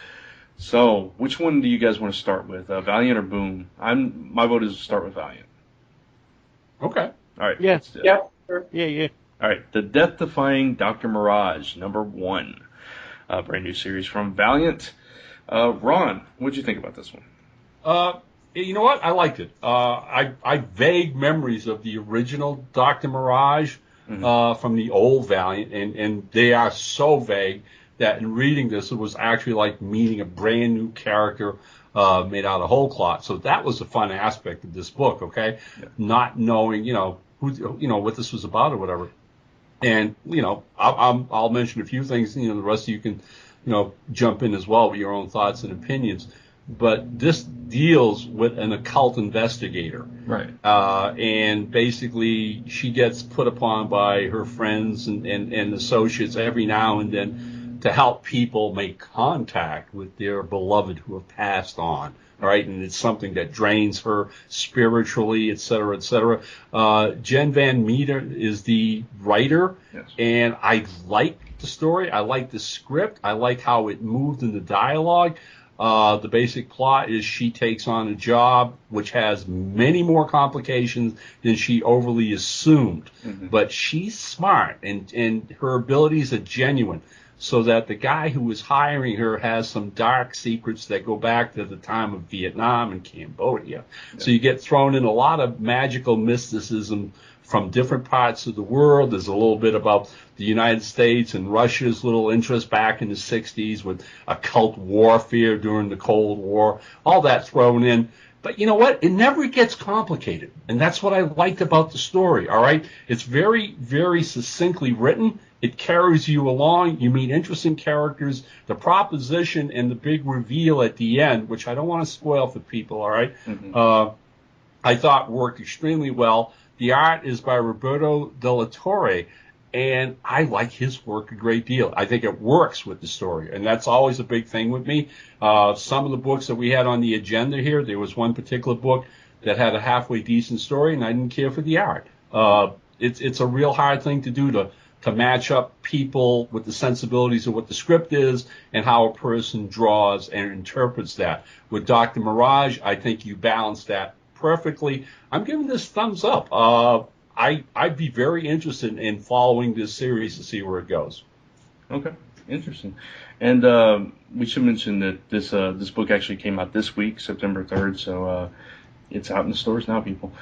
So, which one do you guys want to start with, Valiant or Boom? My vote is to start with Valiant. Okay. All right. Yeah. Yeah, sure. Yeah. All right, The Death-Defying Dr. Mirage, #1. Brand new series from Valiant. Ron, what'd you think about this one? You know what? I liked it. I vague memories of the original Dr. Mirage from the old Valiant, and they are so vague that in reading this, it was actually like meeting a brand new character made out of whole cloth. So that was a fun aspect of this book. Okay, not knowing what this was about or whatever. And I'll mention a few things. The rest of you can jump in as well with your own thoughts and opinions. But this deals with an occult investigator. Right. And basically she gets put upon by her friends and associates every now and then to help people make contact with their beloved who have passed on. All right. And it's something that drains her spiritually, et cetera, et cetera. Jen Van Meter is the writer. Yes. And I like the story. I like the script. I like how it moved in the dialogue. The basic plot is she takes on a job which has many more complications than she overly assumed. Mm-hmm. But she's smart, and her abilities are genuine, so that the guy who was hiring her has some dark secrets that go back to the time of Vietnam and Cambodia. Yeah. So you get thrown in a lot of magical mysticism from different parts of the world. There's a little bit about the United States and Russia's little interest back in the 60s with occult warfare during the Cold War, all that thrown in. But you know what? It never gets complicated. And that's what I liked about the story, all right? It's very, very succinctly written. It carries you along. You meet interesting characters. The proposition and the big reveal at the end, which I don't want to spoil for people, all right, I thought worked extremely well. The art is by Roberto De La Torre, and I like his work a great deal. I think it works with the story, and that's always a big thing with me. Some of the books that we had on the agenda here, there was one particular book that had a halfway decent story, and I didn't care for the art. It's a real hard thing to do to match up people with the sensibilities of what the script is and how a person draws and interprets that. With Dr. Mirage, I think you balance that perfectly. I'm giving this thumbs up. I'd be very interested in following this series to see where it goes. Okay, interesting. And we should mention that this book actually came out this week, September 3rd, so it's out in the stores now, people.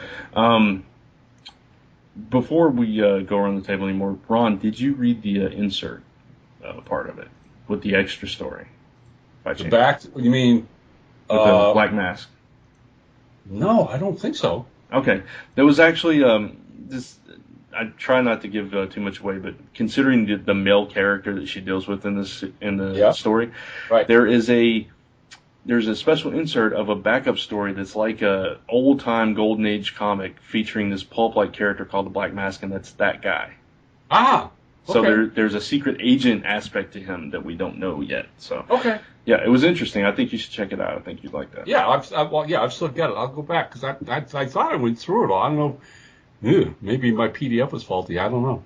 Before we go around the table anymore, Ron, did you read the insert part of it with the extra story? The back? You mean with the Black Mask? No, I don't think so. Okay, there was actually this. I try not to give too much away, but considering the male character that she deals with in the story, Right. there's a special insert of a backup story that's like a old time Golden Age comic featuring this pulp-like character called the Black Mask, and that's that guy. Ah. So Okay. there's a secret agent aspect to him that we don't know yet. So Okay. yeah, it was interesting. I think you should check it out. I think you'd like that. Yeah, I've still got it. I'll go back because I thought I went through it all. I don't know. Ew, maybe my PDF was faulty. I don't know.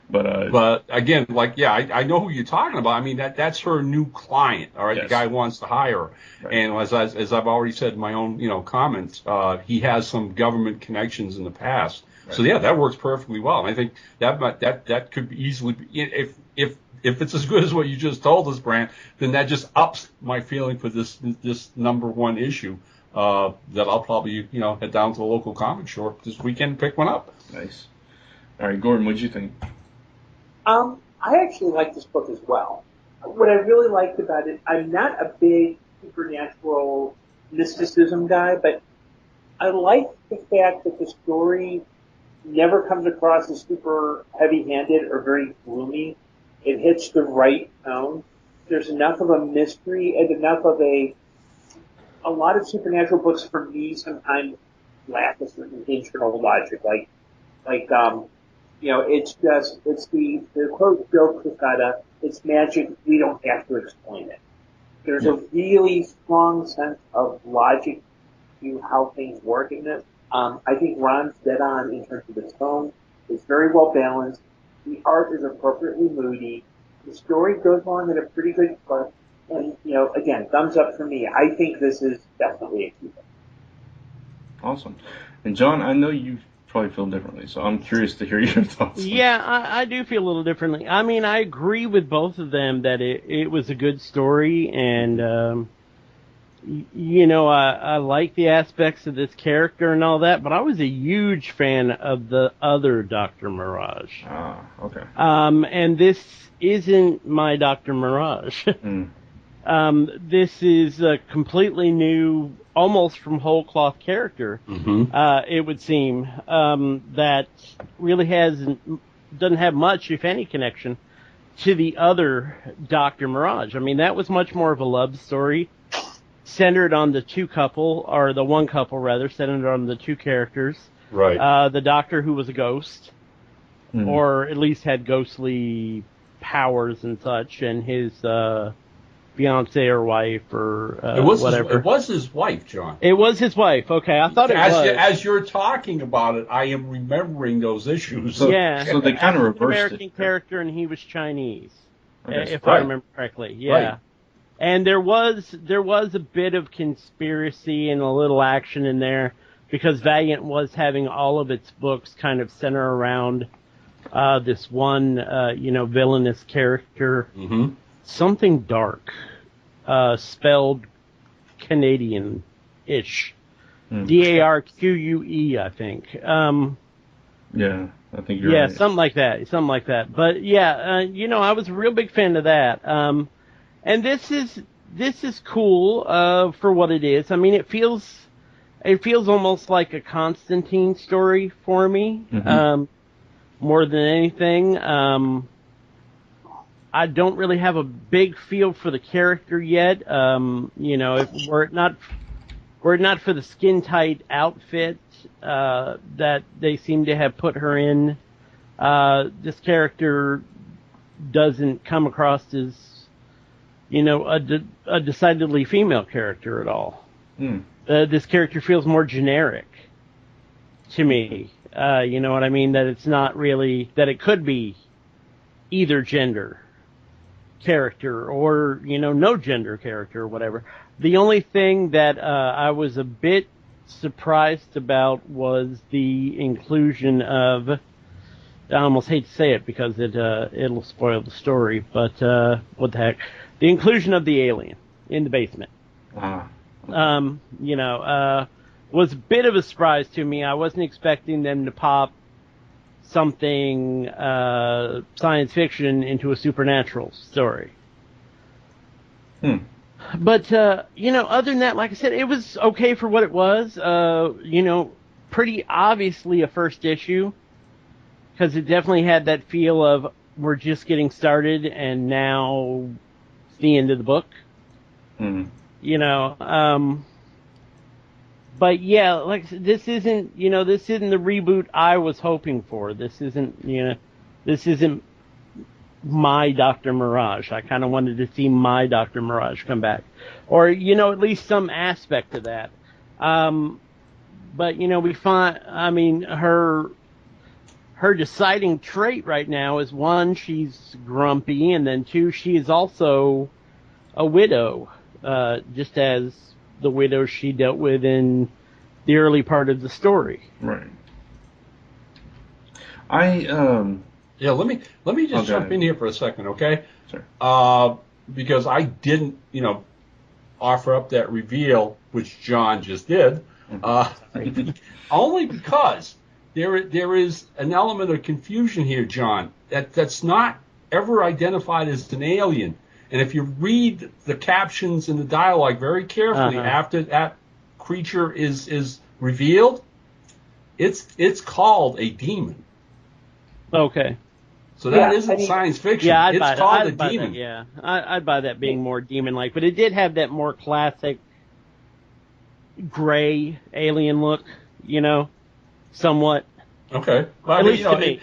But again, I know who you're talking about. I mean, that's her new client. All right, yes. The guy wants to hire her, right. And as I've already said in my own comments, he has some government connections in the past. Right. So yeah, that works perfectly well. And I think that could be easily be, if it's as good as what you just told us, Brant, then that just ups my feeling for this number one issue. That I'll probably head down to the local comic shop this weekend and pick one up. Nice. All right, Gordon, what'd you think? I actually like this book as well. What I really liked about it, I'm not a big supernatural mysticism guy, but I like the fact that the story never comes across as super heavy-handed or very gloomy. It hits the right tone. There's enough of a mystery and enough of a lot of supernatural books for me sometimes lack a certain internal logic. It's the quote joke Casada, it's magic, we don't have to explain it. There's a really strong sense of logic to how things work in this. I think Ron's dead on in terms of the tone. It's very well balanced. The art is appropriately moody. The story goes along at a pretty good clip. And, again, thumbs up for me. I think this is definitely a keeper. Awesome. And John, I know you probably feel differently, so I'm curious to hear your thoughts. Yeah, I do feel a little differently. I mean, I agree with both of them that it was a good story, and, I like the aspects of this character and all that, but I was a huge fan of the other Dr. Mirage. Ah, okay. And this isn't my Dr. Mirage. This is a completely new, almost from whole cloth character, it would seem, that really doesn't have much, if any, connection to the other Dr. Mirage. I mean, that was much more of a love story, centered on the one couple, centered on the two characters. Right. The doctor who was a ghost, or at least had ghostly powers and such, and his, fiance or wife or whatever. It was his wife, John. It was his wife. Okay, I thought it was. As you're talking about it, I am remembering those issues. So they kind of reversed American character, and he was Chinese, if right. I remember correctly. Yeah, right. And there was a bit of conspiracy and a little action in there because Valiant was having all of its books kind of center around this one, villainous character. Mm-hmm. Something dark, spelled Canadian-ish. Darque, I think. Yeah, I think you're right. Yeah, something like that. But yeah, I was a real big fan of that. And this is cool, for what it is. I mean, it feels almost like a Constantine story for me, more than anything. I don't really have a big feel for the character yet. If were it not for the skin tight outfit that they seem to have put her in, this character doesn't come across as a decidedly female character at all. This character feels more generic to me. You know what I mean? That it's not really that it could be either gender character or no gender character or whatever. The only thing that I was a bit surprised about was the inclusion of, I almost hate to say it because it'll spoil the story, but what the heck, the inclusion of the alien in the basement was a bit of a surprise to me. I wasn't expecting them to pop something science fiction into a supernatural story. But, other than that, like I said, it was okay for what it was. Pretty obviously a first issue, because it definitely had that feel of we're just getting started and now it's the end of the book. Mm. But yeah, like this isn't the reboot I was hoping for. This isn't my Dr. Mirage. I kind of wanted to see my Dr. Mirage come back, or at least some aspect of that. But we find, her deciding trait right now is, one, she's grumpy, and then two, she is also a widow, just as the widow she dealt with in the early part of the story. Right. Let me just jump in here for a second, okay? Sure. Because I didn't, offer up that reveal, which John just did, only because there is an element of confusion here, John, that's not ever identified as an alien. And if you read the captions and the dialogue very carefully after that creature is revealed, it's called a demon. Okay. So that isn't science fiction. Yeah, it's called a demon. That, yeah, I'd buy that being more demon-like, but it did have that more classic gray alien look, somewhat. Okay. Well, at least to me.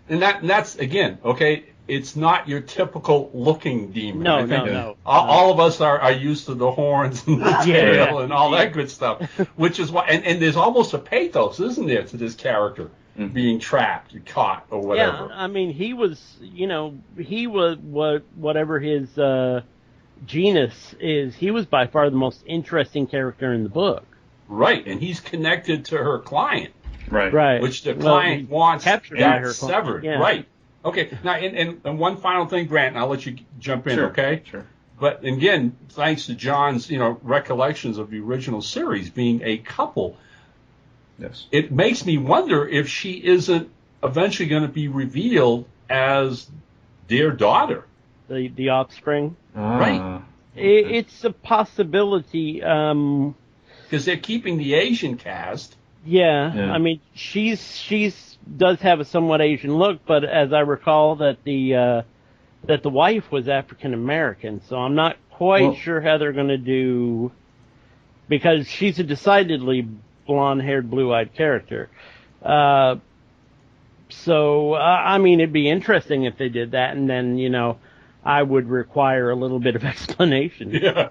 And that's again, okay. It's not your typical looking demon. No. All of us are used to the horns and the tail and all that good stuff, which is why. And there's almost a pathos, isn't there, to this character being trapped, caught, or whatever. Yeah, he was, whatever his genus is. He was by far the most interesting character in the book. Right, and he's connected to her client. Right. Which the client wants that client. severed. Yeah. Right. Okay. Now, and one final thing, Grant, and I'll let you jump in. Sure. Okay. Sure. But again, thanks to John's, recollections of the original series being a couple, yes, it makes me wonder if she isn't eventually going to be revealed as their daughter, the offspring. Right. Okay. It's a possibility. Because they're keeping the Asian cast. Yeah. She's does have a somewhat Asian look, but as I recall that the wife was African American, so I'm not quite sure how they're going to do, because she's a decidedly blonde-haired, blue-eyed character. It'd be interesting if they did that, and then I would require a little bit of explanation. Yeah.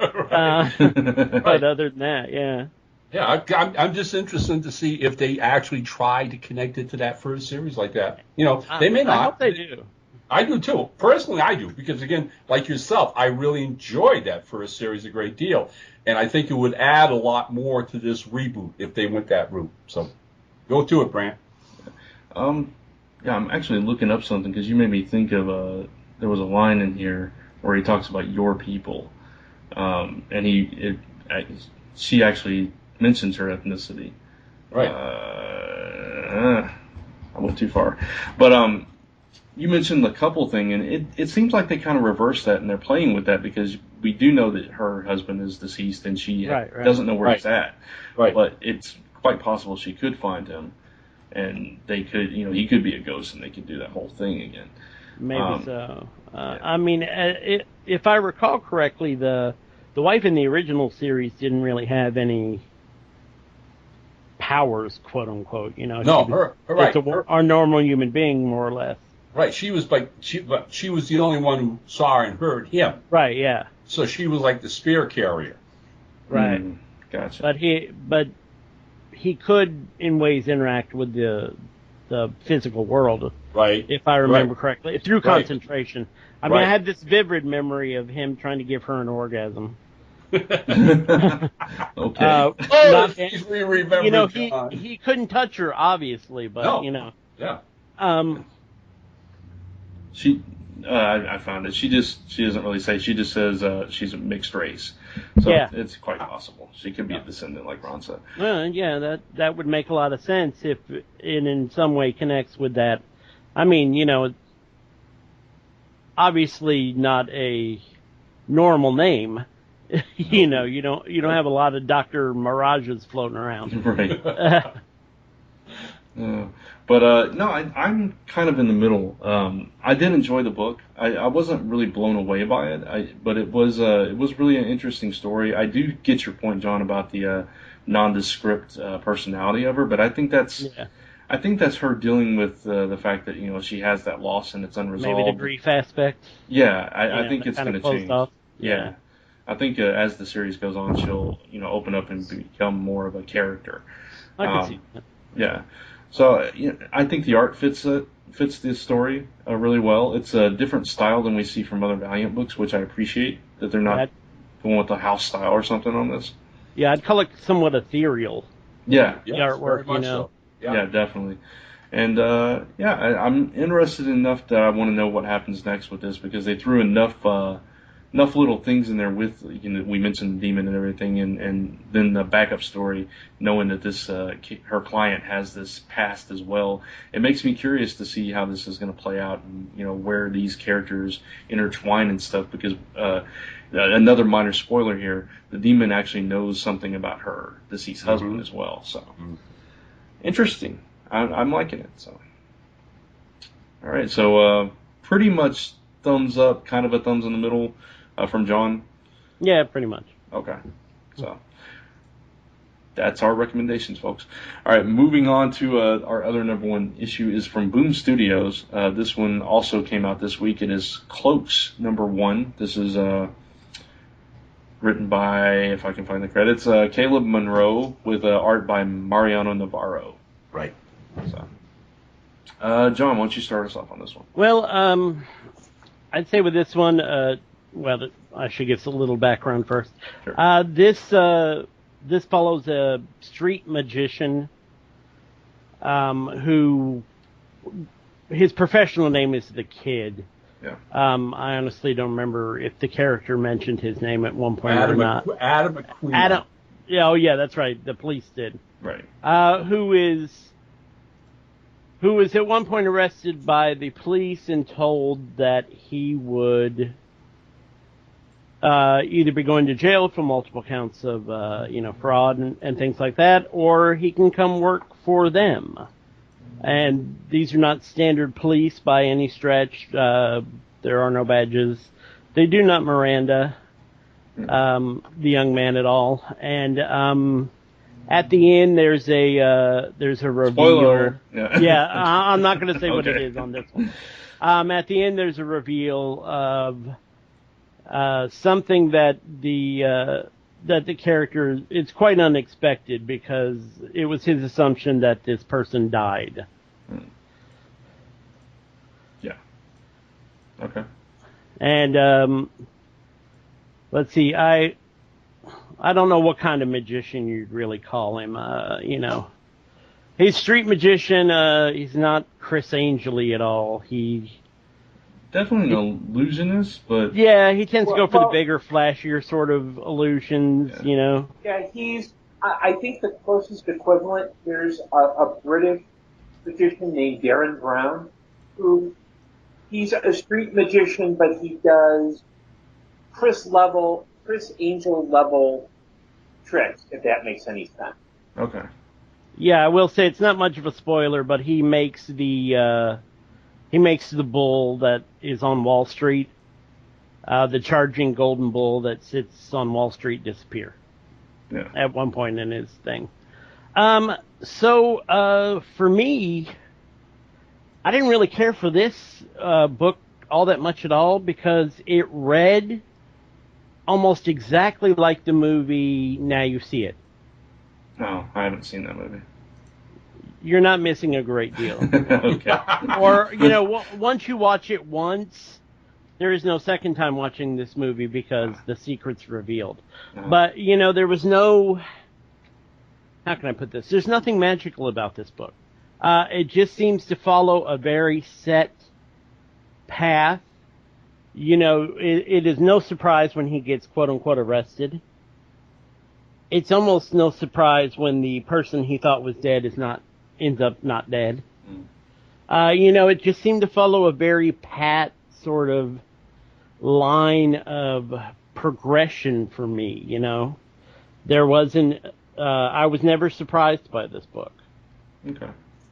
Right. But other than that, yeah. Yeah, I'm just interested to see if they actually try to connect it to that first series like that. They may not. I hope they do. I do too. Personally, I do, because again, like yourself, I really enjoyed that first series a great deal, and I think it would add a lot more to this reboot if they went that route. So, go to it, Brant. I'm actually looking up something because you made me think of there was a line in here where he talks about your people, and she actually mentions her ethnicity. Right. I went too far. But you mentioned the couple thing, and it seems like they kind of reverse that, and they're playing with that, because we do know that her husband is deceased, and she doesn't know where he's at. Right. But it's quite possible she could find him, and they could, he could be a ghost, and they could do that whole thing again. Maybe so. If I recall correctly, the wife in the original series didn't really have any powers, quote unquote. Our normal human being, more or less. Right. She was she was the only one who saw and heard him. Right. Yeah. So she was like the spear carrier. Right. Gotcha. But he could in ways interact with the physical world. Right. If I remember correctly, through concentration. I Right. had this vivid memory of him trying to give her an orgasm. Okay. He's re-remembering. He couldn't touch her, obviously, but Yeah. She, I found it. She doesn't really say. She just says she's a mixed race. So it's quite possible. She could be a descendant, like Ron said. Yeah, that would make a lot of sense if it in some way connects with that. Obviously not a normal name, You know, you don't have a lot of Dr. Mirages floating around. Right. No, I'm kind of in the middle. I did enjoy the book. I wasn't really blown away by it. But it was really an interesting story. I do get your point, John, about the nondescript personality of her. But I think that's her dealing with the fact that she has that loss and it's unresolved. Maybe the grief aspect. Yeah, I think it's going to change. Off. Yeah. I think as the series goes on, she'll open up and become more of a character. I can see that. Yeah. So I think the art fits this story really well. It's a different style than we see from other Valiant books, which I appreciate that they're not going with the house style or something on this. Yeah, I'd call it somewhat ethereal. Yeah. The artwork, So. Yeah, definitely. And I'm interested enough that I want to know what happens next with this because they threw enough little things in there with we mentioned the demon and everything, and then the backup story, knowing that this her client has this past as well. It makes me curious to see how this is going to play out, and where these characters intertwine and stuff. Because another minor spoiler here: the demon actually knows something about her deceased husband as well. So interesting. I'm liking it. So all right, so pretty much thumbs up, kind of a thumbs in the middle. From John? Yeah, pretty much. Okay. So, that's our recommendations, folks. All right, moving on to our other number one issue is from Boom Studios. This one also came out this week. It is Cloaks number 1. This is written by, if I can find the credits, Caleb Monroe with art by Mariano Navarro. Right. So, John, why don't you start us off on this one? Well, I'd say with this one, well, I should give a little background first. Sure. This follows a street magician who his professional name is the Kid. Yeah. I honestly don't remember if the character mentioned his name at one point or not. Adam McQueen. Adam. Yeah, oh yeah, that's right. The police did. Right. Who was at one point arrested by the police and told that he would either be going to jail for multiple counts of fraud and things like that, or he can come work for them. And these are not standard police by any stretch. There are no badges. They do not Miranda the young man at all. And at the end, there's a reveal. Spoiler. Yeah, I'm not going to say what Okay. it is on this one. At the end, there's a reveal of something that the character, it's quite unexpected because it was his assumption that this person died. Yeah. Okay. And let's see, I don't know what kind of magician you'd really call him. He's street magician. He's not Chris Angely at all. He Definitely an illusionist, but yeah, he tends to go for the bigger, flashier sort of illusions. Yeah. Yeah, I think the closest equivalent, there's a British magician named Darren Brown, who he's a street magician, but he does Chris Angel level tricks, if that makes any sense. okay. Yeah, I will say it's not much of a spoiler, but he makes the bull that is on Wall Street, the charging golden bull that sits on Wall Street, disappear. Yeah. At one point in his thing. So for me, I didn't really care for this book all that much at all because it read almost exactly like the movie Now You See It. No, I haven't seen that movie. You're not missing a great deal. Okay. Or, once you watch it once, there is no second time watching this movie because the secret's revealed. But, there was no... How can I put this? There's nothing magical about this book. It just seems to follow a very set path. It is no surprise when he gets quote-unquote arrested. It's almost no surprise when the person he thought was dead ends up not dead. It just seemed to follow a very pat sort of line of progression for me, you know. There wasn't, I was never surprised by this book. Okay.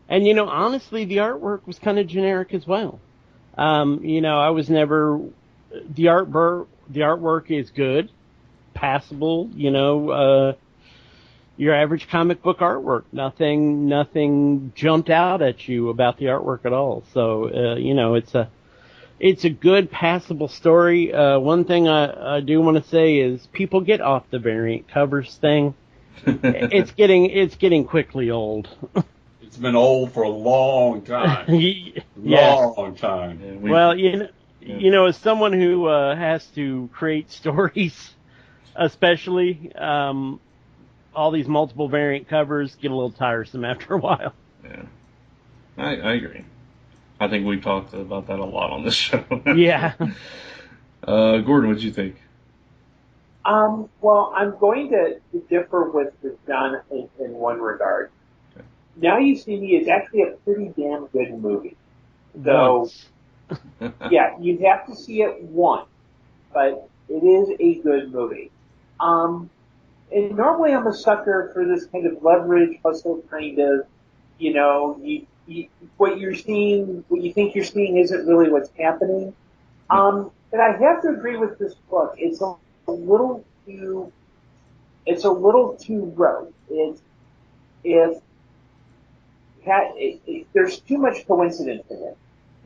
And, you know, honestly, the artwork was kind of generic as well. You know, I was never, the artwork is good, passable, you know, your average comic book artwork. Nothing jumped out at you about the artwork at all. So, you know, it's a good, passable story. One thing I do want to say is people get off the variant covers thing. It's getting quickly old. It's been old for a long time. Yes. Long time. Yeah, Well, you know, as someone who has to create stories, especially, all these multiple variant covers get a little tiresome after a while. Yeah, I agree. I think we talked about that a lot on this show. Yeah. Gordon, what did you think? Well, I'm going to differ with John in one regard. Okay. Now You See Me is actually a pretty damn good movie. So, yeah, you have to see it once, but it is a good movie. And normally I'm a sucker for this kind of leverage hustle kind of, you know, what you're seeing, what you think you're seeing isn't really what's happening. But I have to agree with this book. It's a little too rote. There's too much coincidence in it.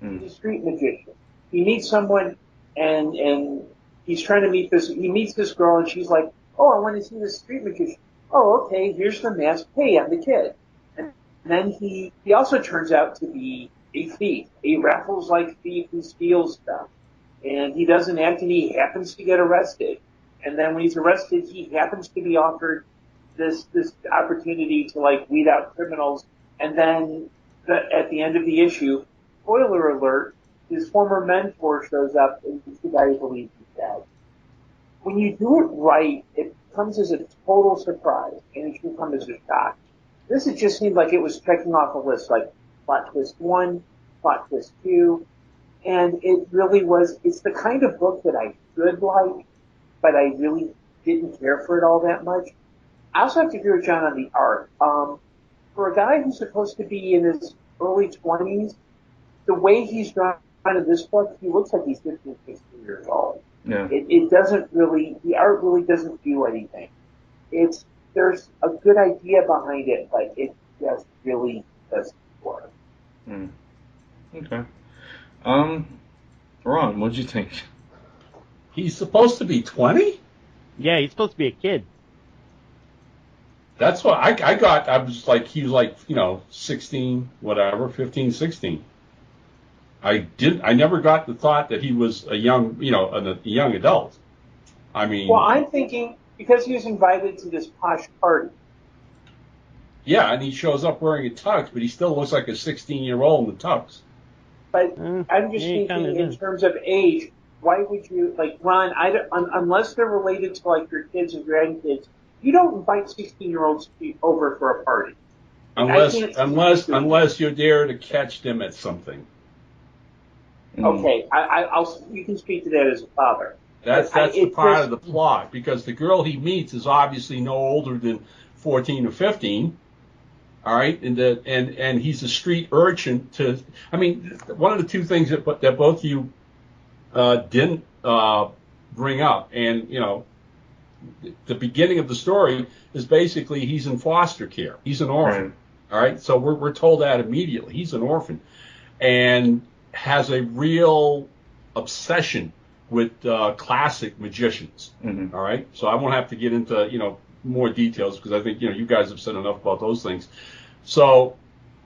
He's a street magician. He meets someone and he's trying to he meets this girl and she's like, oh, I want to see this street magician. Oh, okay, here's the mask. Hey, I'm the kid. And then he also turns out to be a thief, a Raffles-like thief who steals stuff. And he doesn't act and he happens to get arrested. And then when he's arrested, he happens to be offered this opportunity to, like, weed out criminals. And then at the end of the issue, spoiler alert, his former mentor shows up and he's the guy who believes he's dead. When you do it right, it comes as a total surprise, and it can come as a shock. This it just seemed like it was checking off a list, like plot twist 1, plot twist 2, and it really was. It's the kind of book that I should like, but I really didn't care for it all that much. I also have to agree with John on the art. For a guy who's supposed to be in his early 20s, the way he's drawn in this book, he looks like he's 15, 16 years old. Yeah. It doesn't really, the art really doesn't do anything. There's a good idea behind it, but it just really doesn't work. Okay. Ron, what'd you think? He's supposed to be 20? Yeah, he's supposed to be a kid. That's what I got. I was like, he was like, you know, 16, whatever, 15, 16. I never got the thought that he was a young, you know, a young adult. I mean. Well, I'm thinking because he was invited to this posh party. Yeah, and he shows up wearing a tux, but he still looks like a 16-year-old in the tux. But I'm just thinking in terms of age, why would you, like, Ron, unless they're related to, like, your kids and grandkids, you don't invite 16-year-olds over for a party. Unless you're there to catch them at something. Okay, you can speak to that as a father. That's the part of the plot, because the girl he meets is obviously no older than 14 or 15. All right, and he's a street urchin. I mean, one of the two things that both of you didn't bring up, and you know, the beginning of the story is basically he's in foster care. He's an orphan. Right. All right, so we're told that immediately. He's an orphan, and has a real obsession with classic magicians. Mm-hmm. All right, so I won't have to get into, you know, more details because I think, you know, you guys have said enough about those things. So,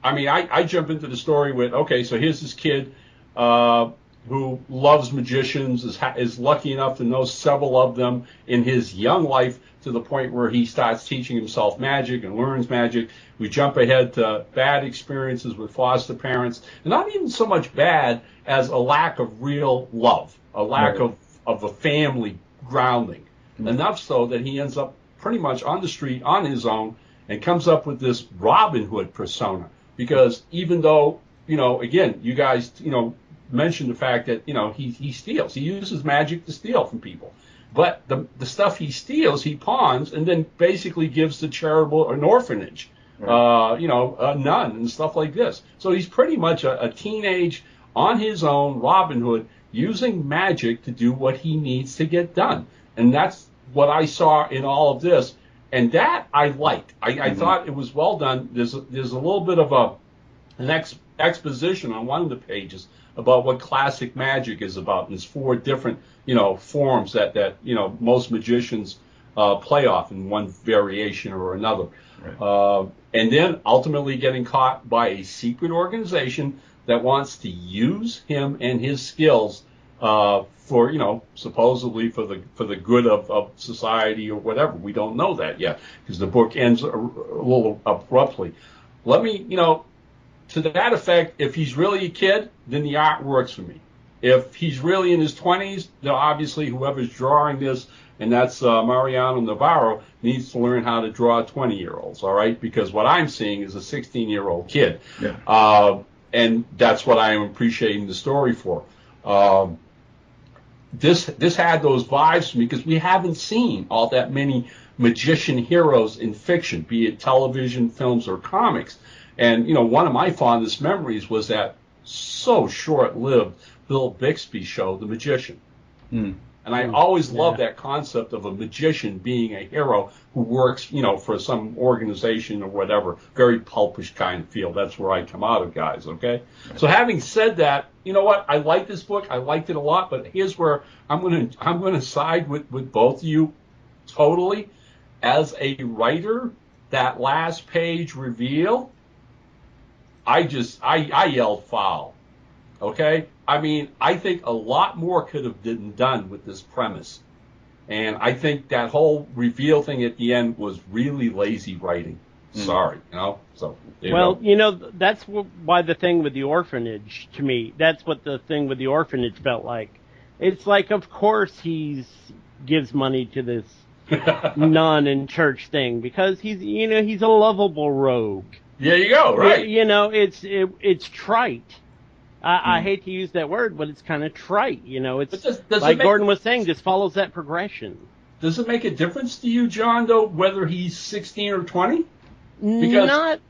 I mean, I jump into the story with, okay, so here's this kid who loves magicians, is lucky enough to know several of them in his young life, to the point where he starts teaching himself magic and learns magic. We jump ahead to bad experiences with foster parents, and not even so much bad as a lack of real love, a lack of a family grounding. Mm-hmm. Enough so that he ends up pretty much on the street on his own and comes up with this Robin Hood persona. Because even though, you know, again, you guys, you know, mentioned the fact that, you know, he steals. He uses magic to steal from people. But the stuff he steals, he pawns and then basically gives to charitable an orphanage, a nun and stuff like this. So he's pretty much a teenage, on his own, Robin Hood, using magic to do what he needs to get done. And that's what I saw in all of this. And that I liked. I thought it was well done. There's a little bit of an exposition on one of the pages about what classic magic is about. And there's 4 different, forms that most magicians play off in one variation or another. Right. And then ultimately getting caught by a secret organization that wants to use him and his skills for, supposedly for the good of society or whatever. We don't know that yet because the book ends a little abruptly. Let me, to that effect, if he's really a kid, then the art works for me. If he's really in his 20s, then obviously whoever's drawing this, and that's Mariano Navarro, needs to learn how to draw 20-year-olds, all right? Because what I'm seeing is a 16-year-old kid. Yeah. And that's what I am appreciating the story for. This had those vibes to me because we haven't seen all that many magician heroes in fiction, be it television, films, or comics. And, one of my fondest memories was that so short-lived Bill Bixby show, The Magician. And I always loved that concept of a magician being a hero who works, for some organization or whatever. Very pulpish kind of feel. That's where I come out of, guys, okay? So having said that, you know what? I like this book. I liked it a lot, but here's where I'm gonna side with both of you totally. As a writer, that last page reveal, I yelled foul. Okay? I mean, I think a lot more could have been done with this premise. And I think that whole reveal thing at the end was really lazy writing. Sorry, So, that's why the thing with the orphanage, to me, that's what the thing with the orphanage felt like. It's like, of course gives money to this nun and church thing because he's a lovable rogue. There you go, right? It's trite. I hate to use that word, but it's kind of trite. It's does like Gordon was saying, just follows that progression. Does it make a difference to you, John, though, whether he's 16 or 20? It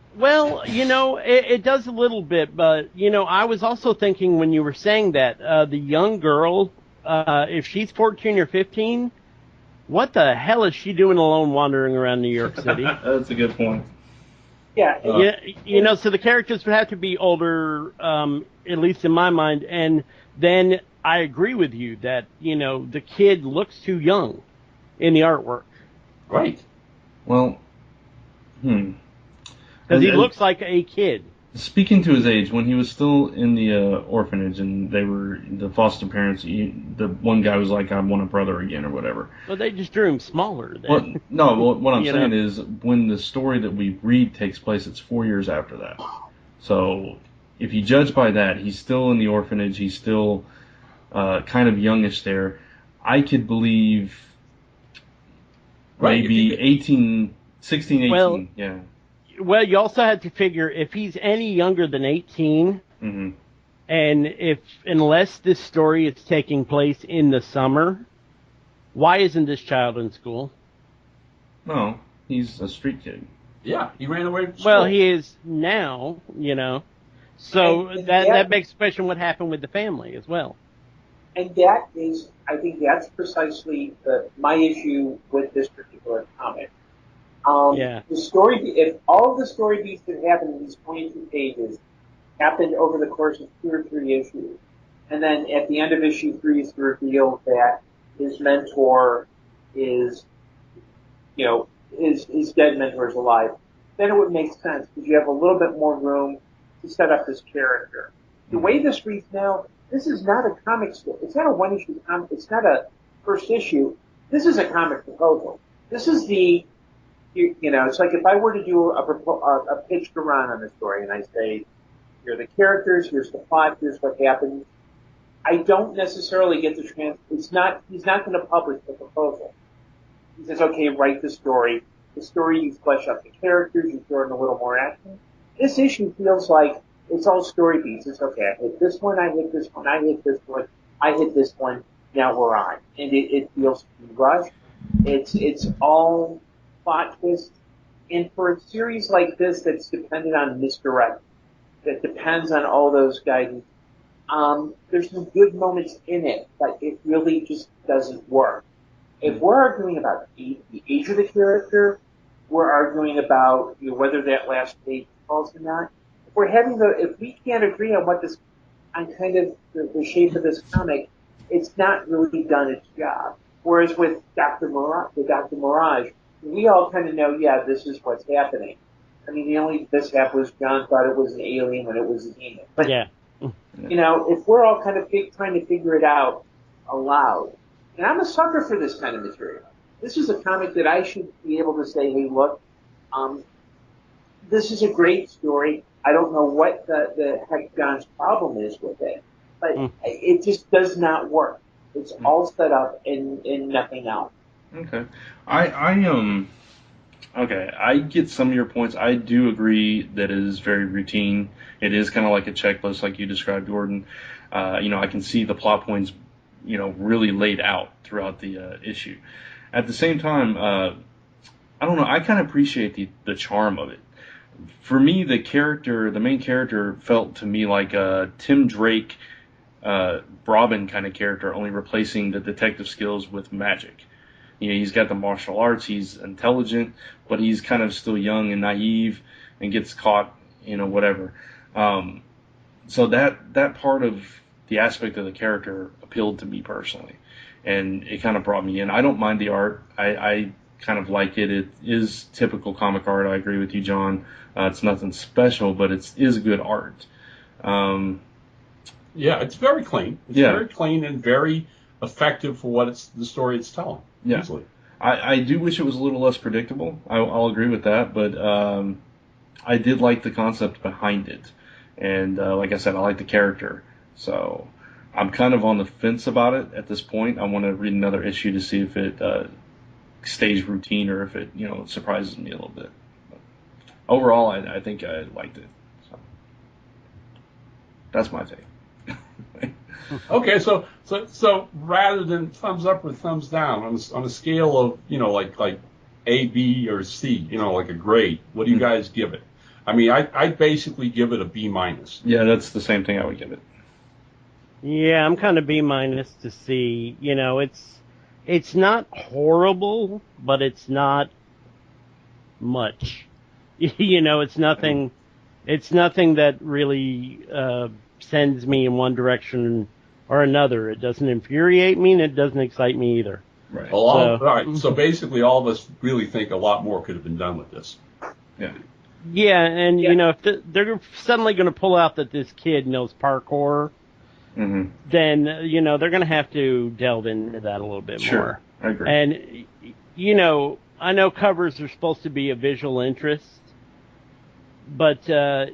does a little bit, but, I was also thinking when you were saying that, the young girl, if she's 14 or 15, what the hell is she doing alone wandering around New York City? That's a good point. Yeah. So the characters would have to be older, at least in my mind, and then I agree with you that, the kid looks too young in the artwork. Right. Well, because he looks like a kid. Speaking to his age, when he was still in the orphanage and they were the foster parents, the one guy was like, I want a brother again or whatever. Well, they just drew him smaller then. Well, no, what I'm saying is when the story that we read takes place, it's 4 years after that. So if you judge by that, he's still in the orphanage. He's still kind of youngish there. I could believe maybe 16, 18, yeah. Well, you also have to figure if he's any younger than 18, and unless this story is taking place in the summer, why isn't this child in school? No, he's a street kid. Yeah, he ran away from school. Well, he is now, So that makes a question what happened with the family as well. And I think that's precisely my issue with this particular comic. The story, if all of the story beats that happened in these 22 pages happened over the course of 2 or 3 issues, and then at the end of issue 3 is revealed that his mentor is his dead mentor is alive, then it would make sense because you have a little bit more room to set up this character. The way this reads now, this is not a comic story. It's not a one-issue comic. It's not a first issue. This is a comic proposal. This is it's like if I were to do a pitch to Ron on the story, and I say, here are the characters, here's the plot, here's what happens. I don't necessarily get the he's not going to publish the proposal. He says, okay, write the story. The story, you flesh out the characters, you throw in a little more action. This issue feels like it's all story beats. It's okay, I hit this one, I hit this one, I hit this one, I hit this one. now we're on. And it feels rushed. It's all plot twists. And for a series like this that's dependent on misdirect, that depends on all those guidance, there's some good moments in it, but it really just doesn't work. If we're arguing about the age of the character, we're arguing about whether that last page falls or not. If we can't agree on kind of the shape of this comic, it's not really done its job. Whereas with Dr. Mirage, we all kind of know, yeah, this is what's happening. I mean, the only mishap was John thought it was an alien when it was a demon. But, yeah. If we're all kind of trying to figure it out aloud, and I'm a sucker for this kind of material. This is a comic that I should be able to say, hey, look, this is a great story. I don't know what the heck John's problem is with it, but it just does not work. It's all set up and nothing else. Okay. Okay, I get some of your points. I do agree that it is very routine. It is kind of like a checklist, like you described, Gordon. I can see the plot points, really laid out throughout the issue. At the same time, I don't know. I kind of appreciate the charm of it. For me, the main character, felt to me like a Tim Drake, Robin kind of character, only replacing the detective skills with magic. He's got the martial arts, he's intelligent, but he's kind of still young and naive and gets caught, whatever. So that part of the aspect of the character appealed to me personally, and it kind of brought me in. I don't mind the art. I kind of like it. It is typical comic art. I agree with you, John. It's nothing special, but it is good art. Yeah, it's very clean. It's very clean and very effective for the story it's telling. Yeah. Easily. I do wish it was a little less predictable. I'll agree with that, but I did like the concept behind it. And like I said, I like the character. So I'm kind of on the fence about it at this point. I want to read another issue to see if it stays routine or if it surprises me a little bit. But overall, I think I liked it. So that's my take. Okay, so rather than thumbs up or thumbs down on a scale of like A, B, or C, like a grade, what do you guys give it? I mean, I basically give it a B minus. Yeah, that's the same thing I would give it. Yeah, I'm kind of B minus to C. It's not horrible, but it's not much. It's nothing. It's nothing that really sends me in one direction or another. It doesn't infuriate me, and it doesn't excite me either. Right. All right. So basically, all of us really think a lot more could have been done with this. Yeah. Yeah, and if they're suddenly going to pull out that this kid knows parkour, then they're going to have to delve into that a little bit more. I agree. And I know covers are supposed to be a visual interest, but I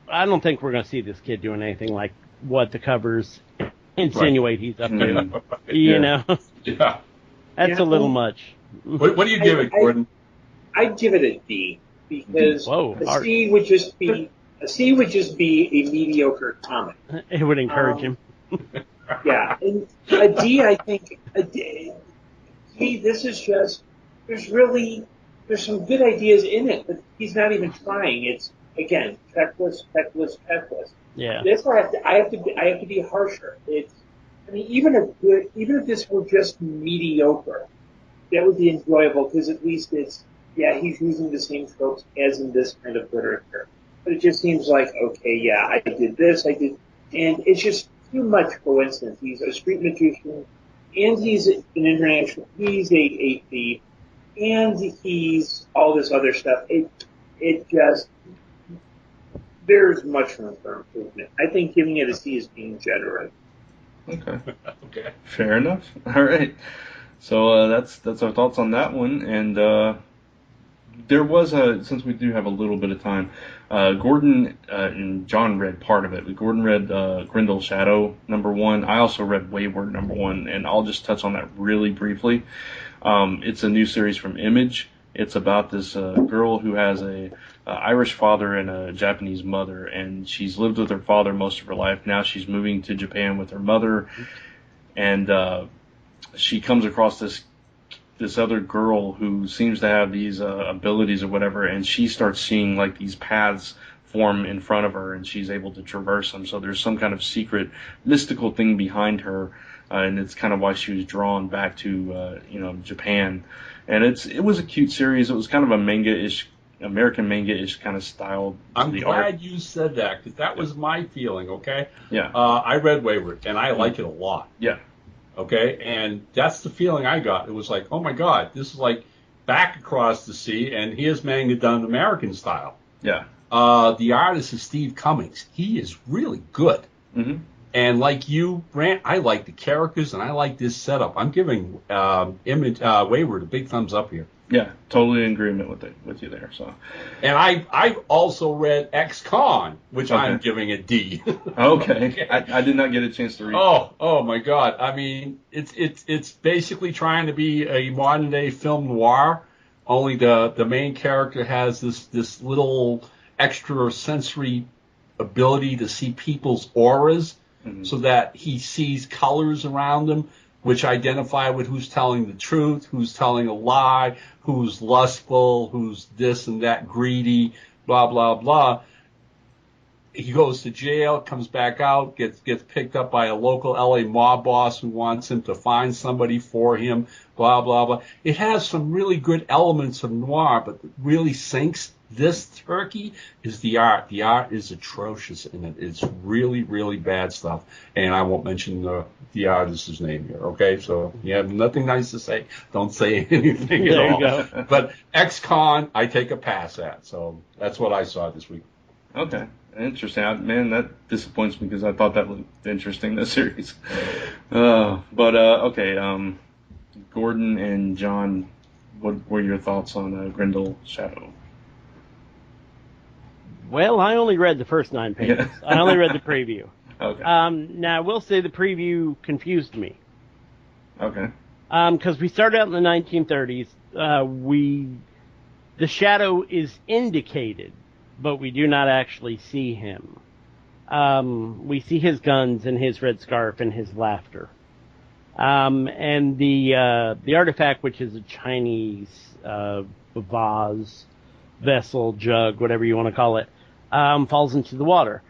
don't think we're going to see this kid doing anything like what the covers insinuate he's up to. Yeah. That's a little much. What do you give it, Gordon? I'd give it a D because a C would just be a mediocre comic. It would encourage him. Yeah, and a D, I think this is just there's some good ideas in it, but he's not even trying. It's again checklist. Yeah. That's why I have to be harsher. Even if this were just mediocre, that would be enjoyable because at least he's using the same tropes as in this kind of literature. But it just seems like, okay, yeah, I did this, and it's just too much coincidence. He's a street magician, and he's an international, he's a thief, and he's all this other stuff. It just, there's much room for improvement. I think giving it a C is being generous. Okay. Okay. Fair enough. All right. So that's our thoughts on that one, and there was since we do have a little bit of time, Gordon and John read part of it. Gordon read Grendel's Shadow #1. I also read Wayward #1, and I'll just touch on that really briefly. It's a new series from Image. It's about this girl who has a Irish father and a Japanese mother, and she's lived with her father most of her life. Now she's moving to Japan with her mother. and she comes across this other girl who seems to have these abilities or whatever, and she starts seeing like these paths form in front of her, and she's able to traverse them. So there's some kind of secret, mystical thing behind her, and it's kind of why she was drawn back to Japan. And it was a cute series. It was kind of a manga-ish, American manga-ish kind of style. I'm glad you said that, because that was my feeling. Okay. Yeah. I read Wayward, and I like it a lot. Yeah. Okay, and that's the feeling I got. It was like, oh my God, this is like back across the sea, and here's manga done American style. Yeah. The artist is Steve Cummings. He is really good. Mm-hmm. And like you, Brant, I like the characters, and I like this setup. I'm giving Wayward a big thumbs up here. Yeah, totally in agreement with you there. So, and I've also read Ex-Con, which okay. I'm giving a D. Okay, I did not get a chance to read. Oh my God! I mean, it's basically trying to be a modern day film noir. Only the main character has this little extra sensory ability to see people's auras, mm-hmm. so that he sees colors around them, which identify with who's telling the truth, who's telling a lie, who's lustful, who's this and that, greedy, blah, blah, blah. He goes to jail, comes back out, gets picked up by a local LA mob boss who wants him to find somebody for him, blah, blah, blah. It has some really good elements of noir, but really sinks this turkey is the art. The art is atrocious in it. It's really, really bad stuff. And I won't mention the artist's name here, okay? So you have nothing nice to say. Don't say anything at all. There you go. But Ex-Con, I take a pass at. So that's what I saw this week. Okay. Interesting. Man, that disappoints me because I thought that looked interesting, this series. Okay. Gordon and John, what were your thoughts on Grendel Shadow? Well, I only read the first 9 pages. Yeah. I only read the preview. Okay. Now, I will say the preview confused me. Okay. Because we started out in the 1930s. The Shadow is indicated, but we do not actually see him. We see his guns and his red scarf and his laughter. And the artifact, which is a Chinese vase, vessel, jug, whatever you want to call it, falls into the water.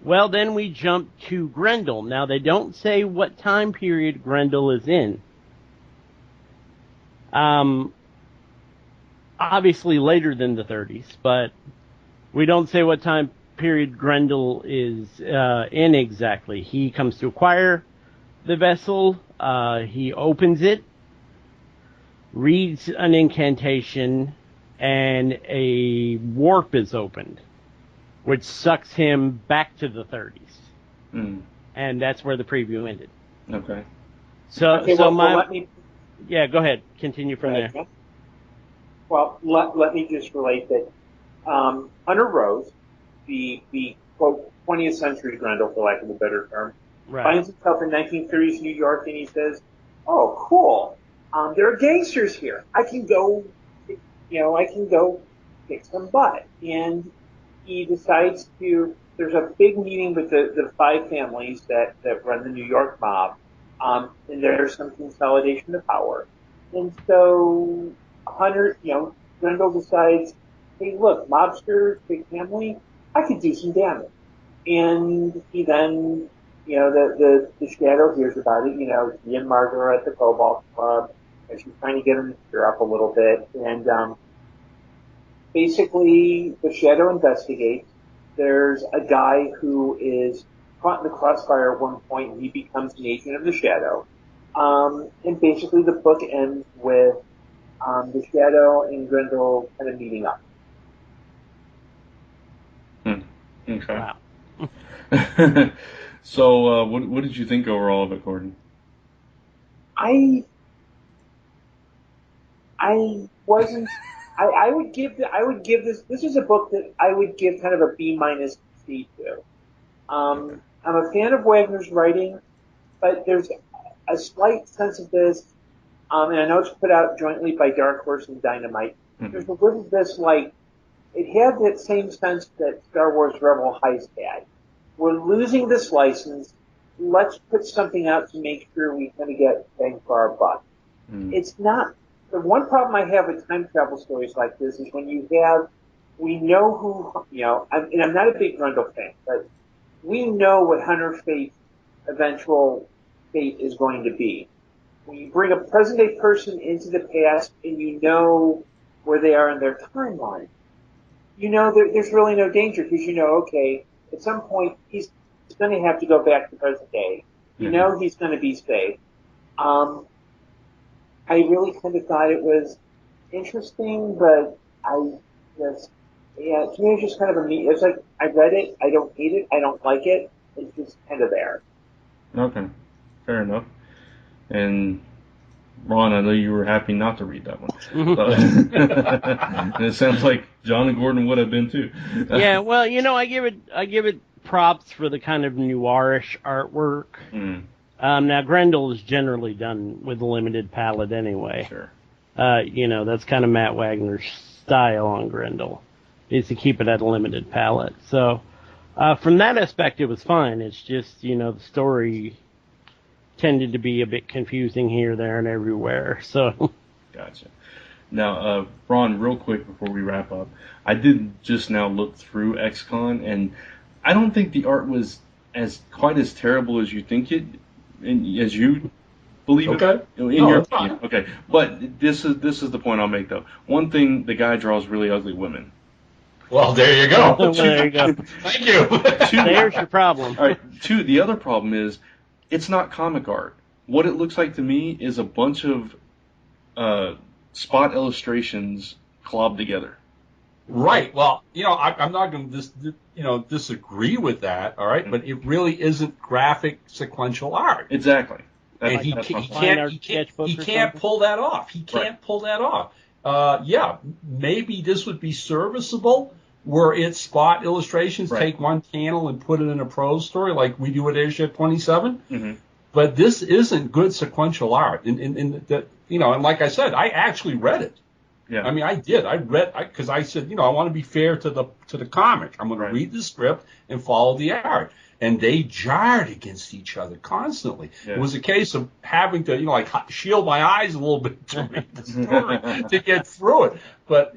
Well, then we jump to Grendel. Now, they don't say what time period Grendel is in. Obviously later than the 30s, but we don't say what time period Grendel is in exactly. He comes to acquire the vessel. He opens it, reads an incantation, and a warp is opened, which sucks him back to the 30s. Mm. And that's where the preview ended. Okay. Yeah, go ahead. Continue from there. Well, let me just relate that Hunter Rose, the quote 20th century Grendel, for lack of a better term, right, finds himself in 1930s New York, and he says, "Oh, cool! There are gangsters here. I can go kick some butt." And he decides to. There's a big meeting with the 5 families that run the New York mob, and there's some consolidation of power. And so Hunter, Grendel decides, hey, look, mobster, big family, I could do some damage. And he then, the Shadow hears about it. He and Margaret are at the Cobalt Club, and she's trying to get him to cheer up a little bit. And basically, the Shadow investigates. There's a guy who is caught in the crossfire at one point, and he becomes an agent of the Shadow. And basically, the book ends with the Shadow and Grendel kind of meeting up. Okay. Wow. So, what did you think overall of it, Gordon? I wasn't. I would give this. This is a book that I would give kind of a B- C to. I'm a fan of Wagner's writing, but there's a slight sense of this, and I know it's put out jointly by Dark Horse and Dynamite. Mm-hmm. There's a little of this, like, it had that same sense that Star Wars Rebel Heist had. We're losing this license. let's put something out to make sure we kind of get bang for our buck. It's not, the one problem I have with time travel stories like this is when we know who, and I'm not a big Grundle fan, but we know what Hunter Fate's eventual fate is going to be. When you bring a present day person into the past and you know where they are in their timeline, there's really no danger because okay, at some point he's going to have to go back to present day. He's going to be safe. I really kind of thought it was interesting, but to me it was just kind of it's like, I read it, I don't hate it, I don't like it, it's just kind of there. Okay, fair enough. And Ron, I know you were happy not to read that one. And it sounds like John and Gordon would have been too. Yeah, well, I give it props for the kind of noirish artwork. Now Grendel is generally done with a limited palette anyway. Sure. That's kind of Matt Wagner's style on Grendel, is to keep it at a limited palette. So, from that aspect, it was fine. It's just, the story tended to be a bit confusing here, there, and everywhere. So. Gotcha. Now, Ron, real quick before we wrap up, I did just now look through XCon, and I don't think the art was quite as terrible as you think it, as you believe it. Okay. In your opinion. Okay. But this is the point I'll make though. One thing, the guy draws really ugly women. Well, there you go. Well, there you go. Thank you. There's your problem. All right. Two, the other problem is it's not comic art. What it looks like to me is a bunch of spot illustrations clobbed together. Right. Well, I'm not going to disagree with that. All right, but it really isn't graphic sequential art. Exactly. And he can't pull that off. He can't pull that off. Maybe this would be serviceable were it spot illustrations. Right. Take one panel and put it in a prose story like we do at Airship 27. Mm-hmm. But this isn't good sequential art. And like I said, I actually read it. Yeah. I mean, I did. I read because I said, I want to be fair to the comic. I'm going to read the script and follow the art. And they jarred against each other constantly. Yeah. It was a case of having to, shield my eyes a little bit to read the story to get through it. But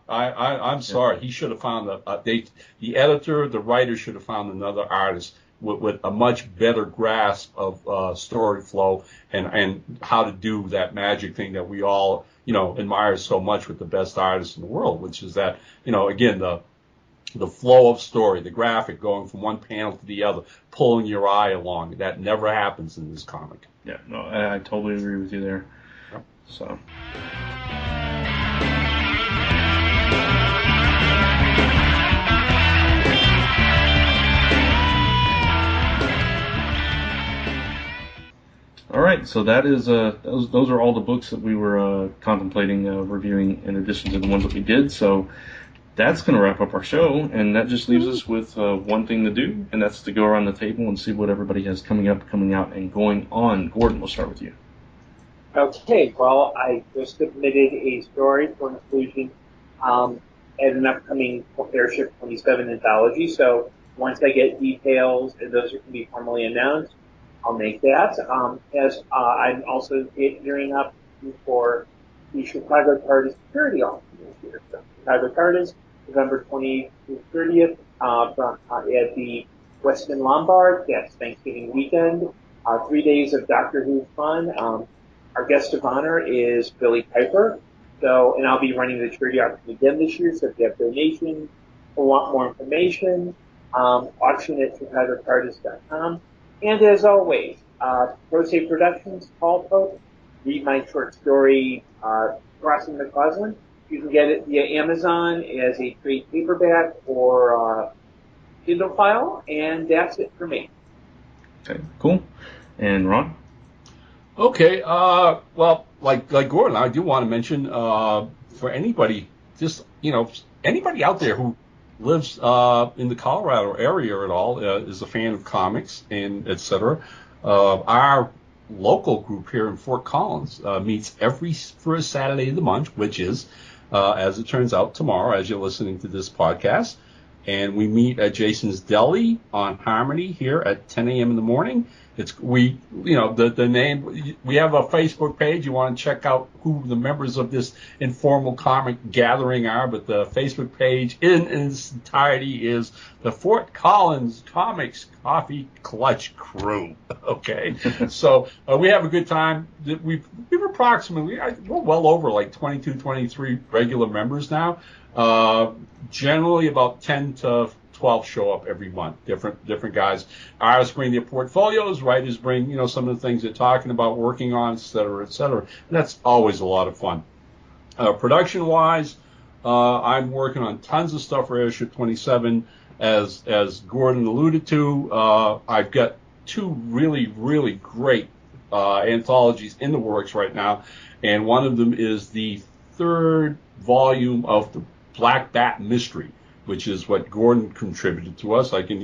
I'm sorry. He should have found the editor, the writer should have found another artist with a much better grasp of story flow and how to do that magic thing that we all admire so much with the best artists in the world, which is that, again, the flow of story, the graphic going from one panel to the other, pulling your eye along. That never happens in this comic. Yeah, no, I totally agree with you there. Yep. So. All right, so that is those are all the books that we were contemplating reviewing in addition to the ones that we did. So that's going to wrap up our show, and that just leaves us with one thing to do, and that's to go around the table and see what everybody has coming up, coming out, and going on. Gordon, we'll start with you. Okay, well, I just submitted a story for inclusion at an upcoming Airship 27 anthology, so once I get details and those are going to be formally announced, I'll make that. As I'm also gearing up for the Chicago TARDIS Security Auction this year. So Chicago TARDIS, November 20th to 30th, at the Westin Lombard. That's Thanksgiving weekend. 3 days of Doctor Who fun. Our guest of honor is Billy Piper. So, and I'll be running the charity auction again this year. So if you have donations or want more information, auction at ChicagoTARDIS.com. And as always, Rose Productions, Paul Pope, read my short story, Crossing the Causland. You can get it via Amazon as a trade paperback or Kindle file, and that's it for me. Okay, cool. And Ron? Okay, well, like Gordon, I do want to mention for anybody, just anybody out there who lives in the Colorado area at all, is a fan of comics and etc. Our local group here in Fort Collins meets every first Saturday of the month, which is, as it turns out, tomorrow, as you're listening to this podcast. and we meet at Jason's Deli on Harmony here at 10 a.m. in the morning. The name, we have a Facebook page. You want to check out who the members of this informal comic gathering are, but the Facebook page in its entirety is the Fort Collins Comics Coffee Clutch Crew. Okay. So, we have a good time. We've approximately, we're well over like 22, 23 regular members now. Generally about 10 to 12 show up every month. Different guys. Artists bring their portfolios. Writers bring, some of the things they're talking about, working on, et cetera, et cetera. And that's always a lot of fun. Production-wise, I'm working on tons of stuff for Airship 27. As Gordon alluded to, I've got two really, really great anthologies in the works right now. And one of them is the third volume of the Black Bat Mystery, which is what Gordon contributed to us. I can,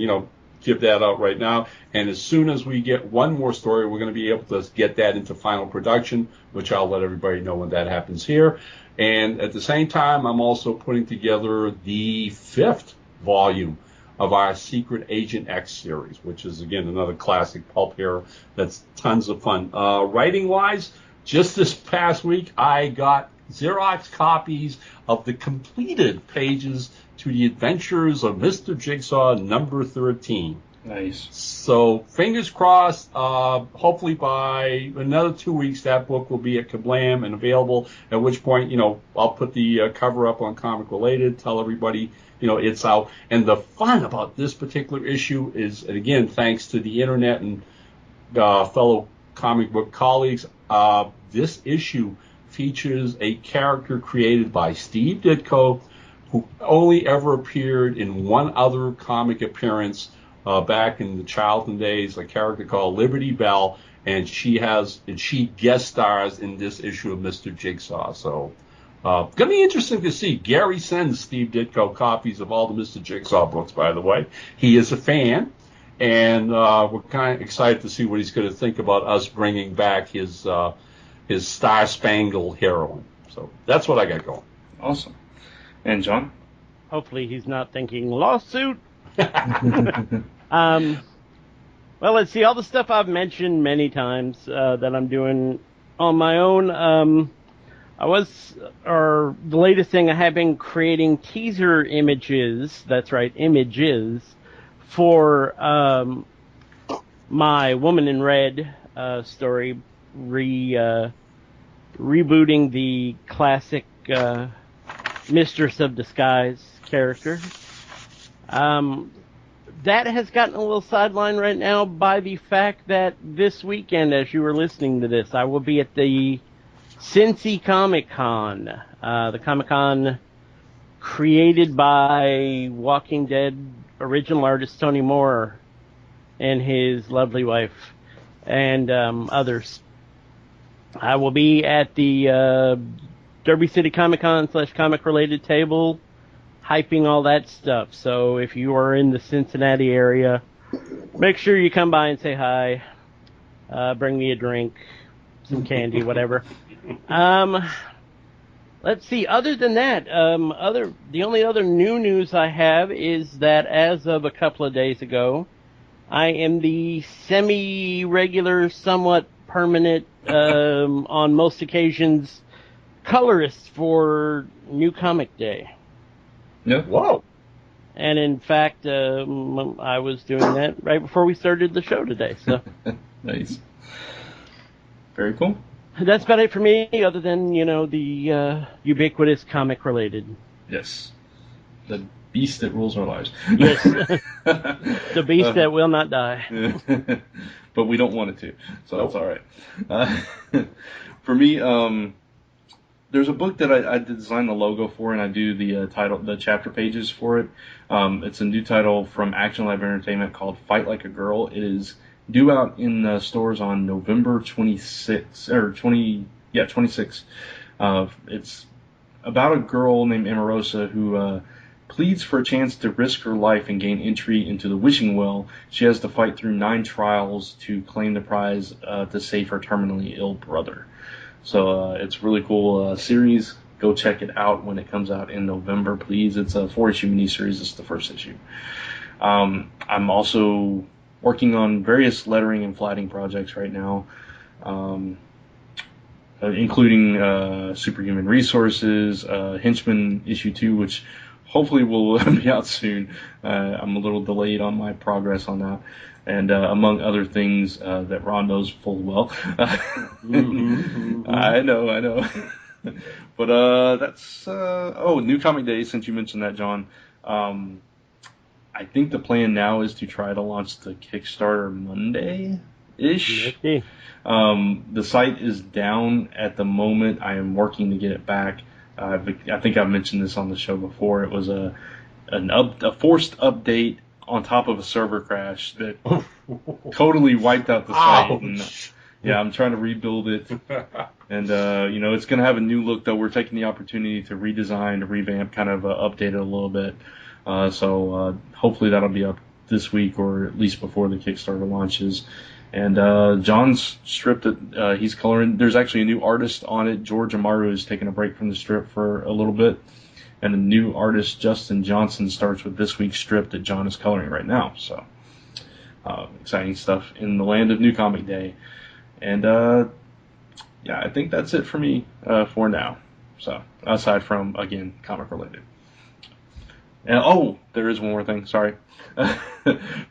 give that out right now. And as soon as we get one more story, we're going to be able to get that into final production, which I'll let everybody know when that happens here. And at the same time, I'm also putting together the 5th volume of our Secret Agent X series, which is, again, another classic pulp hero that's tons of fun. Writing-wise, just this past week, I got Xerox copies of the completed pages to the Adventures of Mr. Jigsaw number 13. Nice. So fingers crossed, hopefully by another 2 weeks that book will be at Kablam and available, at which point, I'll put the cover up on Comic Related, tell everybody, it's out. And the fun about this particular issue is, and again, thanks to the internet and fellow comic book colleagues, this issue features a character created by Steve Ditko, who only ever appeared in one other comic appearance back in the childhood days, a character called Liberty Bell, and she guest stars in this issue of Mr. Jigsaw. So, gonna be interesting to see. Gary sends Steve Ditko copies of all the Mr. Jigsaw books, by the way. He is a fan, and we're kind of excited to see what he's going to think about us bringing back his Star-Spangled heroine. So that's what I got going. Awesome. And John? Hopefully he's not thinking lawsuit. Well, let's see. All the stuff I've mentioned many times that I'm doing on my own. The latest thing I have been creating teaser images. That's right, images for my Woman in Red story, rebooting the classic Mistress of Disguise character. That has gotten a little sidelined right now by the fact that this weekend, as you were listening to this, I will be at the Cincy Comic Con, the Comic Con created by Walking Dead original artist Tony Moore and his lovely wife and others. I will be at the Derby City Comic Con / comic related table, hyping all that stuff. So if you are in the Cincinnati area, make sure you come by and say hi. Bring me a drink, some candy, whatever. Let's see. Other than that, the only other new news I have is that as of a couple of days ago, I am the semi-regular, somewhat permanent, on most occasions, colorist for New Comic Day. Yeah. Whoa. And in fact, I was doing that right before we started the show today. So Nice. Very cool. That's about it for me, other than, the ubiquitous comic related. Yes. The beast that rules our lives. Yes. The beast that will not die. But we don't want it to, so that's all right. For me, there's a book that I designed the logo for, and I do the chapter pages for it. It's a new title from Action Lab Entertainment called Fight Like a Girl. It is due out in stores on November 26th, 26th. It's about a girl named Omarosa who pleads for a chance to risk her life and gain entry into the wishing well. She has to fight through 9 trials to claim the prize to save her terminally ill brother. So it's a really cool series. go check it out when it comes out in November, please. It's a 4-issue miniseries. It's the first issue. I'm also working on various lettering and flatting projects right now, including Superhuman Resources, Henchman issue 2, which hopefully will be out soon. I'm a little delayed on my progress on that. And among other things that Ron knows full well. I know. But that's... New Comic Day, since you mentioned that, John. I think the plan now is to try to launch the Kickstarter Monday-ish. Okay. The site is down at the moment. I am working to get it back. I think I've mentioned this on the show before. It was a forced update on top of a server crash that totally wiped out the site. And, I'm trying to rebuild it. And, it's going to have a new look, though. We're taking the opportunity to redesign, to revamp, kind of update it a little bit. So hopefully that'll be up this week or at least before the Kickstarter launches. And John's strip that he's coloring, there's actually a new artist on it. George Amaru is taking a break from the strip for a little bit. And a new artist, Justin Johnson, starts with this week's strip that John is coloring right now. So exciting stuff in the land of New Comic Day. And I think that's it for me for now. So aside from, again, comic related. And there is one more thing. Sorry.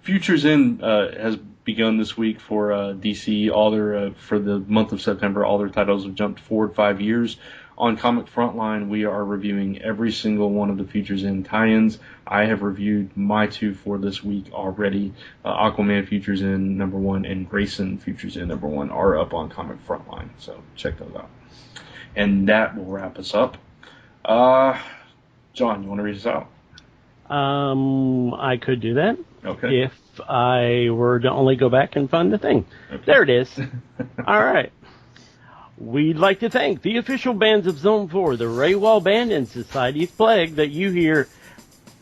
Futures In has begun this week for DC. All their for the month of September, all their titles have jumped forward 5 years. On Comic Frontline, we are reviewing every single one of the Futures In tie-ins. I have reviewed my 2 for this week already. Aquaman Futures In #1 and Grayson Futures In #1 are up on Comic Frontline, so check those out. And that will wrap us up. John, you want to read us out? I could do that. Okay. If I were to only go back and find the thing. Okay. There it is. All right. We'd like to thank the official bands of Zone 4, the Raywall Band and Society's Plague that you hear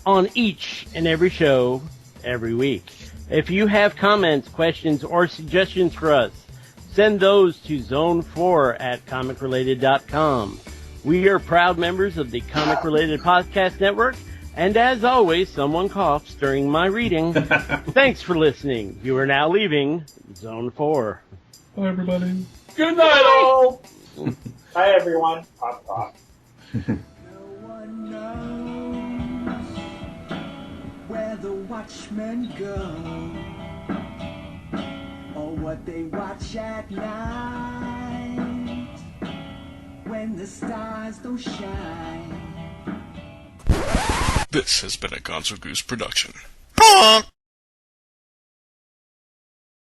on each and every show every week. If you have comments, questions, or suggestions for us, send those to zone4@comicrelated.com. We are proud members of the Comic Related Podcast Network, and as always, someone coughs during my reading. Thanks for listening. You are now leaving Zone 4. Bye, everybody. Good night, all. Bye, everyone. Pop, pop. No one knows where the watchmen go or what they watch at night when the stars don't shine. This has been a Gonzo Goose production.